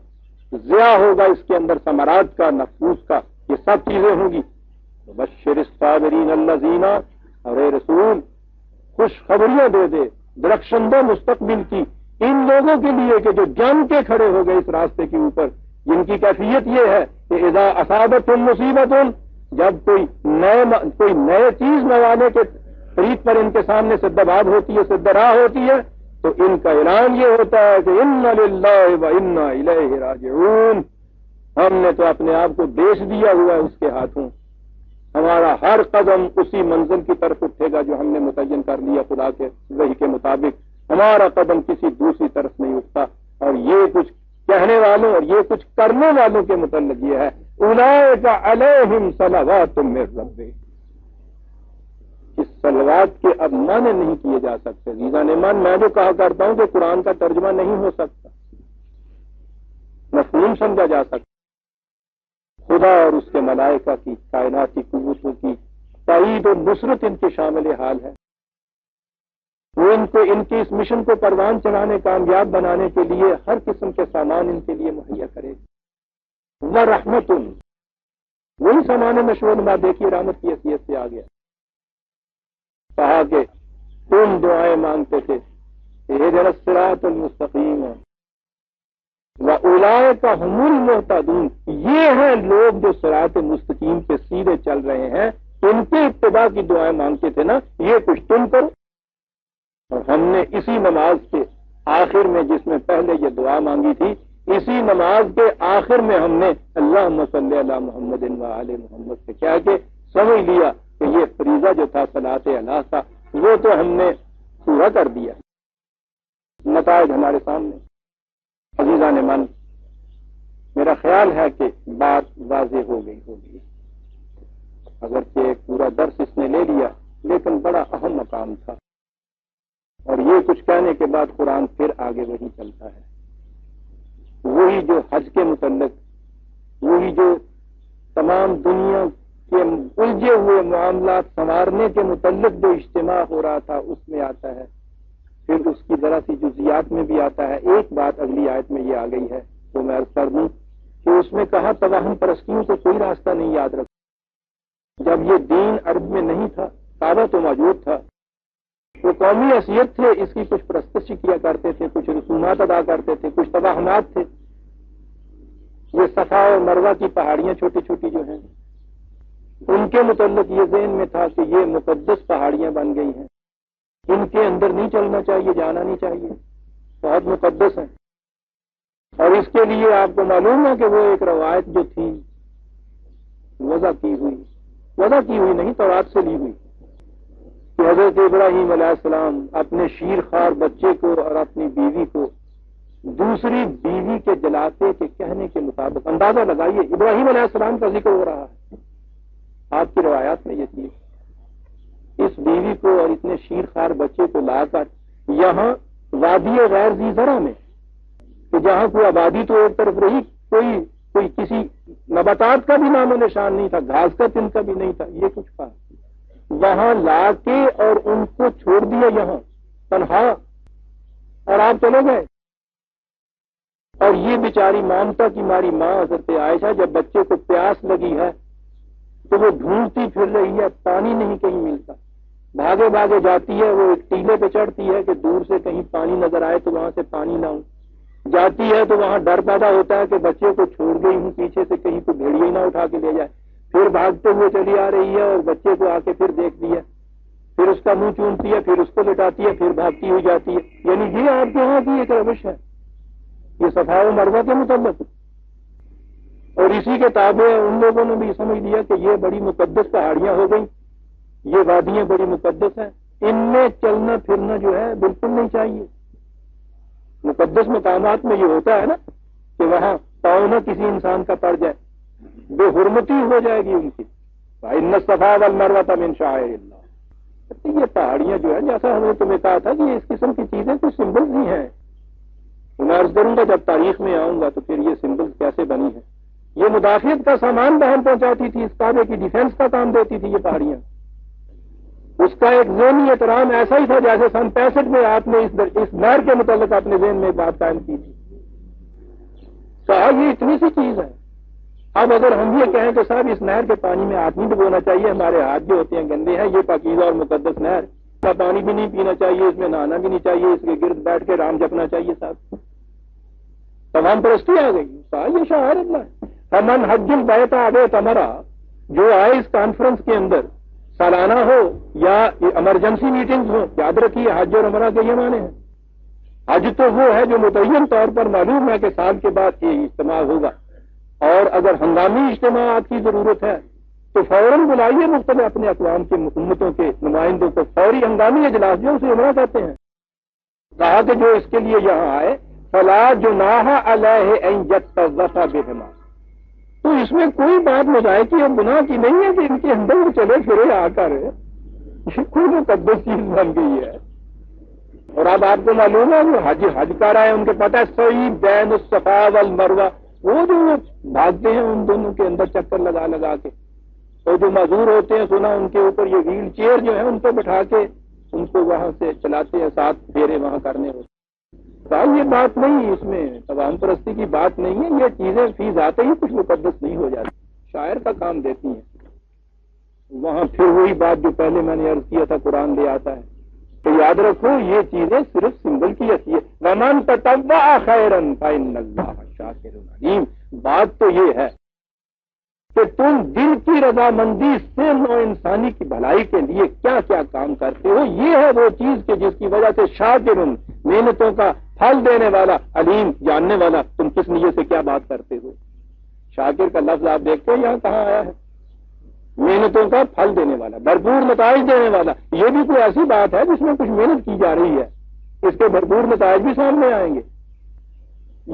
S1: ضیاع ہوگا اس کے اندر ثمرات کا، نفوس کا، یہ سب چیزیں ہوں گی۔ بشر الصابرین الذین، اور اے رسول خوشخبریاں دے دے درخشندہ مستقبل کی ان لوگوں کے لیے کہ جو جم کے کھڑے ہو گئے اس راستے کے اوپر، جن کی کیفیت یہ ہے کہ اذا اصابتہم مصیبت، جب کوئی نئے چیز نوانے کے طریق پر ان کے سامنے سدباب ہوتی ہے، سدراہ ہوتی ہے، تو ان کا اعلان یہ ہوتا ہے کہ انا للہ و انا الیہ راجعون، ہم نے تو اپنے آپ کو بیچ دیا ہوا ہے اس کے ہاتھوں، ہمارا ہر قدم اسی منزل کی طرف اٹھے گا جو ہم نے متعین کر لیا خدا کے وحی کے مطابق، ہمارا قدم کسی دوسری طرف نہیں اٹھتا۔ اور یہ کچھ کہنے والوں اور یہ کچھ کرنے والوں کے متعلق یہ ہے اولئک علیہم صلوات من ربہم۔ اس صلوات کے اب معنی نہیں کیے جا سکتے عزیزان ایمان، میں جو کہا کرتا ہوں کہ قرآن کا ترجمہ نہیں ہو سکتا، مفہوم سمجھا جا سکتا، خدا اور اس کے ملائکہ کی کائناتی قوتوں کی تائید و نصرت ان کے شامل حال ہے، وہ ان کو ان کے اس مشن کو پروان چڑھانے کامیاب بنانے کے لیے ہر قسم کے سامان ان کے لیے مہیا کرے گا۔ وَرَحْمَةٌ، وہی سامان نشو و نما دیکھیے رحمت کی حیثیت سے آ گیا، کہا کہ تم دعائیں مانگتے تھے اهدنا الصراط المستقیم وَأُولَئِكَ هُمُ الْمُهْتَدُونَ، یہ ہیں لوگ جو صراط مستقیم پہ سیدھے چل رہے ہیں، ان کے اتباع کی دعائیں مانگتے تھے نا، یہ کچھ تم کرو۔ اور ہم نے اسی نماز کے آخر میں جس میں پہلے یہ دعا مانگی تھی، اسی نماز کے آخر میں ہم نے اللہم صلی علی محمد وآل محمد سے کیا کہ سمجھ لیا کہ یہ فریضہ جو تھا صلاۃ علیہ کا، وہ تو ہم نے پورا کر دیا۔ نتائج ہمارے سامنے۔ عزیزان من، میرا خیال ہے کہ بات واضح ہو گئی ہوگی، اگرچہ ایک پورا درس اس نے لے لیا لیکن بڑا اہم مقام تھا، اور یہ کچھ کہنے کے بعد قرآن پھر آگے وہی چلتا ہے، وہی جو حج کے متعلق، وہی جو تمام دنیا کہ الجھے ہوئے معاملات سنوارنے کے متعلق جو اجتماع ہو رہا تھا اس میں آتا ہے، پھر اس کی ذرا سی جزیات میں بھی آتا ہے۔ ایک بات اگلی آیت میں یہ آ گئی ہے تو میں عرض کر دوں کہ اس میں کہا توہم پرستیوں سے کوئی راستہ نہیں یاد رکھا۔ جب یہ دین عرب میں نہیں تھا، کعبہ تو موجود تھا، وہ قومی حیثیت تھے، اس کی کچھ پرستش کیا کرتے تھے، کچھ رسومات ادا کرتے تھے، کچھ توہمات تھے۔ یہ صفا اور مروہ کی پہاڑیاں چھوٹی چھوٹی جو ہیں، ان کے متعلق یہ ذہن میں تھا کہ یہ مقدس پہاڑیاں بن گئی ہیں، ان کے اندر نہیں چلنا چاہیے، جانا نہیں چاہیے، بہت مقدس ہیں۔ اور اس کے لیے آپ کو معلوم ہے کہ وہ ایک روایت جو تھی وضع کی ہوئی نہیں، تورات سے لی ہوئی، کہ حضرت ابراہیم علیہ السلام اپنے شیر خوار بچے کو اور اپنی بیوی کو دوسری بیوی کے جلاتے کے کہنے کے مطابق، اندازہ لگائیے ابراہیم علیہ السلام کا ذکر ہو رہا ہے آپ کی روایات میں، یہ چیز اس بیوی کو اور اتنے شیر خوار بچے کو لا کر یہاں وادی غیر ذی زرع میں، کہ جہاں کوئی آبادی تو ایک طرف رہی، کوئی کسی نباتات کا بھی نام و نشان نہیں تھا، گھاس کا تن کا بھی نہیں تھا، یہ کچھ تھا، وہاں لا کے اور ان کو چھوڑ دیا یہاں تنہا، اور آپ چلے گئے۔ اور یہ بیچاری مامتا کی ماری ماں حضرت عائشہ جب بچے کو پیاس لگی ہے تو وہ ڈھونڈتی پھر رہی ہے، پانی نہیں کہیں ملتا، بھاگے بھاگے جاتی ہے، وہ ایک ٹیلے پہ چڑھتی ہے کہ دور سے کہیں پانی نظر آئے تو وہاں سے پانی نہ ہو، جاتی ہے تو وہاں ڈر پیدا ہوتا ہے کہ بچے کو چھوڑ گئی ہوں پیچھے سے کہیں کوئی بھیڑیا ہی نہ اٹھا کے لے جائے، پھر بھاگتے ہوئے چلی آ رہی ہے اور بچے کو آ کے پھر دیکھتی ہے، پھر اس کا منہ چومتی ہے، پھر اس کو لٹاتی ہے، پھر بھاگتی ہوئی جاتی ہے۔ یعنی یہ آپ کے یہاں کی ایک روش ہے، یہ صفا و مروہ کے متعلق، اور اسی کے تابع ان لوگوں نے بھی سمجھ لیا کہ یہ بڑی مقدس پہاڑیاں ہو گئی، یہ وادیاں بڑی مقدس ہیں، ان میں چلنا پھرنا جو ہے بالکل نہیں چاہیے۔ مقدس مقامات میں یہ ہوتا ہے نا کہ وہاں پاؤں نہ کسی انسان کا پڑ جائے، بے حرمتی ہو جائے گی ان کی۔ ان الصفا والمروہ من شعائر اللہ، یہ پہاڑیاں جو ہے جیسا ہم نے تمہیں کہا تھا کہ اس قسم کی چیزیں کچھ سمبلز ہی ہیں، میں عرض کروں گا جب تاریخ میں آؤں گا تو پھر یہ سمبلز کیسے بنی ہیں۔ یہ مدافعت کا سامان بہن پہنچاتی تھی، اس کعبے کی ڈیفینس کا کام دیتی تھی یہ پہاڑیاں، اس کا ایک ذہنی احترام ایسا ہی تھا جیسے سن 65 میں آپ نے اس نہر کے متعلق اپنے ذہن میں بات قائم کی تھی۔ کہا یہ اتنی سی چیز ہے، اب اگر ہم یہ کہیں کہ صاحب اس نہر کے پانی میں ہاتھ نہیں ڈبونا چاہیے، ہمارے ہاتھ جو ہوتے ہیں گندے ہیں، یہ پاکیزہ اور مقدس نہر کا پانی بھی نہیں پینا چاہیے، اس میں نہانا بھی نہیں چاہیے، اس کے گرد بیٹھ کے رام جپنا چاہیے، صاحب تمام پرستی آ گئی۔ یہ شاعر اللہ ہے۔ فمن حج البیت او اعتمرا، جو آئے اس کانفرنس کے اندر، سالانہ ہو یا ایمرجنسی میٹنگز ہو، یاد رکھیے حج اور عمرہ کے یہ معنی ہیں۔ حج تو وہ ہے جو متعین طور پر معلوم ہے کہ سال کے بعد یہ اجتماع ہوگا، اور اگر ہنگامی اجتماعات کی ضرورت ہے تو فوراً بلائیے مختلف اپنے اقوام کے امتوں کے نمائندوں کو، فوری ہنگامی اجلاس جو اسے عمرہ کہتے ہیں۔ کہا کہ جو اس کے لیے یہاں آئے فلا جناح علیہ ان یطوف بہما، تو اس میں کوئی بات مضائقی اور گناہ کی نہیں ہے کہ ان کے اندر وہ چلے پھرے آ کر، یہ کوئی مقدس چیز بن گئی ہے۔ اور اب آپ کو معلوم ہے جو حج کر رہے ہیں ان کے پتہ ہے سعی بین الصفا والمروہ، وہ جو بھاگتے ہیں ان دونوں کے اندر چکر لگا لگا کے، اور جو معذور ہوتے ہیں سنا ان کے اوپر یہ ویل چیئر جو ہے ان کو بٹھا کے ان کو وہاں سے چلاتے ہیں، 7 پھیرے وہاں کرنے ہوتے۔ یہ بات نہیں، اس میں تمام پرستی کی بات نہیں ہے، یہ چیزیں فی ذات ہی کچھ مقدس نہیں ہو جاتی، شاعر کا کام دیتی ہیں۔ وہاں پھر وہی بات جو پہلے میں نے عرض کیا تھا قرآن لے آتا ہے، تو یاد رکھو یہ چیزیں صرف سمبل کی حیثیت، ومن تطوع خیرا فإن اللہ شاکر علیم۔ بات تو یہ ہے کہ تم دل کی رضامندی سے نو انسانی کی بھلائی کے لیے کیا کیا کام کرتے ہو، یہ ہے وہ چیز کہ جس کی وجہ سے شاکر، محنتوں کا پھل دینے والا، علیم جاننے والا، تم کس نیت سے کیا بات کرتے ہو۔ شاکر کا لفظ آپ دیکھتے ہیں یہاں کہاں آیا ہے، محنتوں کا پھل دینے والا، بھرپور نتائج دینے والا۔ یہ بھی کوئی ایسی بات ہے جس میں کچھ محنت کی جا رہی ہے، اس کے بھرپور نتائج بھی سامنے آئیں گے۔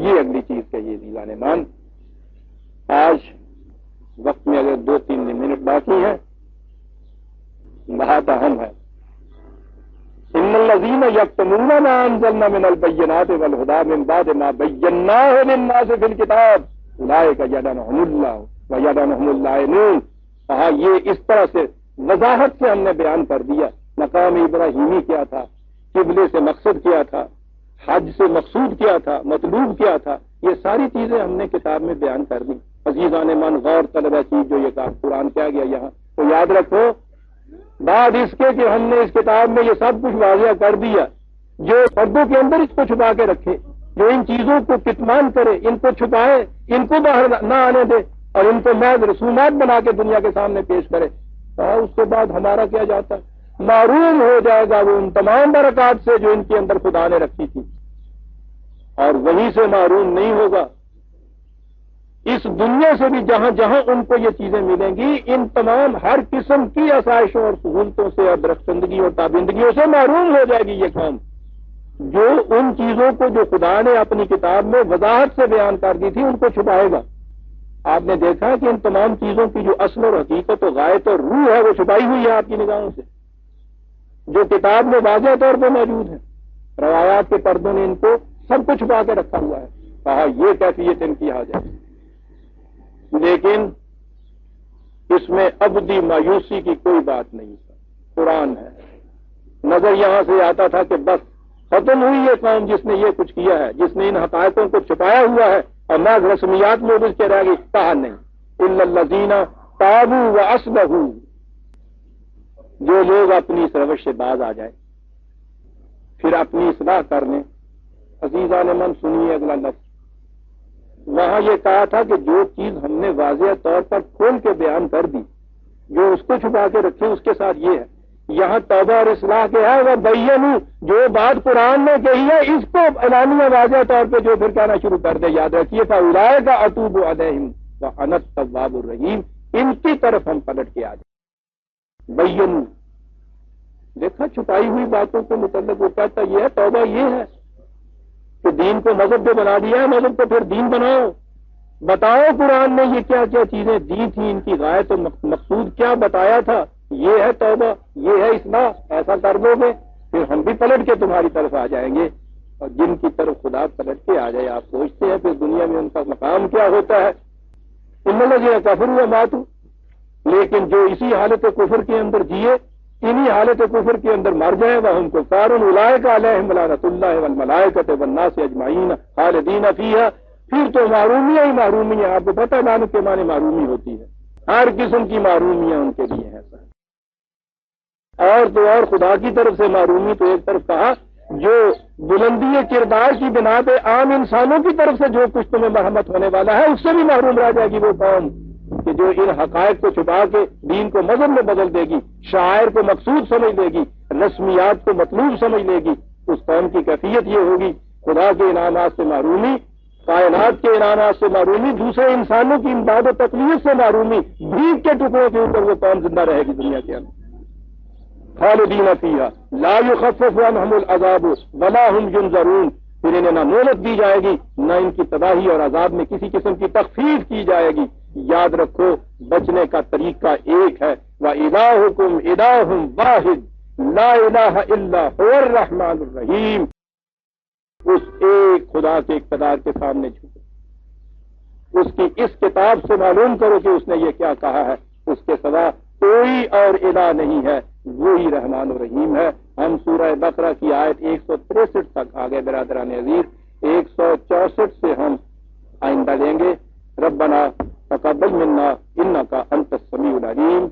S1: یہ اگلی چیز کا یہ دیوان مان۔ آج وقت میں اگر 2-3 منٹ باقی ہیں، بہت اہم ہے۔ ان الذین یکتمون ما انزلنا من البینات والہدی من بعد ما بیناہ للناس فی الکتاب اولئک یلعنهم اللہ ویلعنهم اللائنون۔ کہا یہ اس طرح سے وضاحت سے ہم نے بیان کر دیا مقام ابراہیمی کیا تھا، قبلے سے مقصد کیا تھا، حج سے مقصود کیا تھا، مطلوب کیا تھا، یہ ساری چیزیں ہم نے کتاب میں بیان کر دی۔ عزیزان من، غور طلب چیز جو یہ کام قرآن کیا گیا یہاں، تو یاد رکھو بعد اس کے کہ ہم نے اس کتاب میں یہ سب کچھ واضح کر دیا، جو پردوں کے اندر اس کو چھپا کے رکھے، جو ان چیزوں کو کتمان کرے، ان کو چھپائے، ان کو باہر نہ آنے دے اور ان کو محض رسومات بنا کے دنیا کے سامنے پیش کرے، اس کے بعد ہمارا کیا جاتا ہے؟ معروم ہو جائے گا وہ ان تمام برکات سے جو ان کے اندر خدا نے رکھی تھی، اور وہیں سے معروم نہیں ہوگا، اس دنیا سے بھی جہاں جہاں ان کو یہ چیزیں ملیں گی، ان تمام ہر قسم کی آسائشوں اور سہولتوں سے اور درخشندگی اور تابندگیوں سے معروم ہو جائے گی یہ قوم، جو ان چیزوں کو جو خدا نے اپنی کتاب میں وضاحت سے بیان کر دی تھی ان کو چھپائے گا۔ آپ نے دیکھا کہ ان تمام چیزوں کی جو اصل اور حقیقت اور غایت اور روح ہے وہ چھپائی ہوئی ہے آپ کی نگاہوں سے، جو کتاب میں واضح طور پہ موجود ہے، روایات کے پردوں نے ان کو سب کچھ چھپا کے رکھا ہوا ہے۔ کہا یہ کیفیت ان کی حاجت ہے، لیکن اس میں ابدی مایوسی کی کوئی بات نہیں ہے، قرآن ہے۔ نظر یہاں سے آتا تھا کہ بس ختم ہوئی یہ قوم جس نے یہ کچھ کیا ہے، جس نے ان حقائقوں کو چھپایا ہوا ہے اور محض رسمیات لوگ اس کے رہ گئی، کہا نہیں، الا الذین تابوا واصلحوا، جو لوگ اپنی اس روش سے باز آ جائے پھر اپنی اصلاح کر لیں۔ عزیزان من سنیے اگلا لفظ، وہاں یہ کہا تھا کہ جو چیز ہم نے واضح طور پر کھول کے بیان کر دی، جو اس کو چھپا کے رکھے اس کے ساتھ یہ ہے، یہاں توبہ اور اصلاح کے ہے وہ بینوا، جو بات قرآن نے کہی ہے اس کو اعلانیہ واضح طور پہ جو پھر کہنا شروع کر دے، یاد رکھیے فاولئک اتوب علیہم وانا التواب الرحیم، ان کی طرف ہم پلٹ کے آ جائیں۔ بینوا، دیکھا چھپائی ہوئی باتوں کے متعلق وہ کہتا یہ ہے، توبہ یہ ہے کہ دین کو مذہب پہ بنا دیا ہے، مذہب کو پھر دین بناؤ، بتاؤ قرآن نے یہ کیا کیا چیزیں دی تھی، ان کی غایت و مقصود کیا بتایا تھا، یہ ہے توبہ، یہ ہے اصلاح، ایسا کر دو گے پھر ہم بھی پلٹ کے تمہاری طرف آ جائیں گے۔ اور جن کی طرف خدا پلٹ کے آ جائے آپ سوچتے ہیں پھر دنیا میں ان کا مقام کیا ہوتا ہے؟ ان الذین کفروا وماتوا، لیکن جو اسی حالت کفر کے اندر جیے، انہی حالت کفر کے اندر مر جائیں، وہم کفار اولئک علیہم لعنۃ اللہ والملائکۃ والناس اجمعین خالدین فیہا، پھر تو معرومیاں ہی معرومیاں، آپ کو پتہ ہے لعنت کے معنی معرومی ہوتی ہے، ہر قسم کی معرومیاں ان کے لیے ہیں۔ اور تو اور خدا کی طرف سے معرومی تو ایک طرف کہا جو بلندی کردار کی بنا پہ عام انسانوں کی طرف سے جو کچھ تمہیں مرحمت ہونے والا ہے اس سے بھی محروم رہ جائے گی وہ قوم کہ جو ان حقائق کو چھپا کے دین کو مذہب میں بدل دے گی، شاعر کو مقصود سمجھ لے گی، رسمیات کو مطلوب سمجھ لے گی، اس قوم کی کیفیت یہ ہوگی خدا کے انعامات سے معرومی، کائنات کے انعامات سے معرومی، دوسرے انسانوں کی امداد و تقویت سے معرومی، بھیک کے ٹکڑوں کے اوپر وہ قوم زندہ رہے گی دنیا کے اندر۔ خالدین فیہا لا یخفف عنہم العذاب ولا هم ینظرون، پھر انہیں نہ مہلت دی جائے گی نہ ان کی تباہی اور عذاب میں کسی قسم کی تخفیف کی جائے گی۔ یاد رکھو بچنے کا طریقہ ایک ہے، وَإِلَٰهُكُمْ إِلَٰهٌ وَاحِدٌ لَا إِلَٰهَ إِلَّا هُوَ الرَّحْمَٰنُ الرَّحِيمُ، اس ایک خدا کے اقتدار کے سامنے جھکو، اس کی اس کتاب سے معلوم کرو کہ اس نے یہ کیا کہا ہے، اس کے سوا کوئی اور الہ نہیں ہے، وہی رحمان و رحیم ہے۔ ہم سورہ بقرہ کی آیت 163 تک آگے برادران عزیز، 164 سے ہم آئندہ لیں گے۔ ربنا تقبل منا انک انت السمیع العلیم۔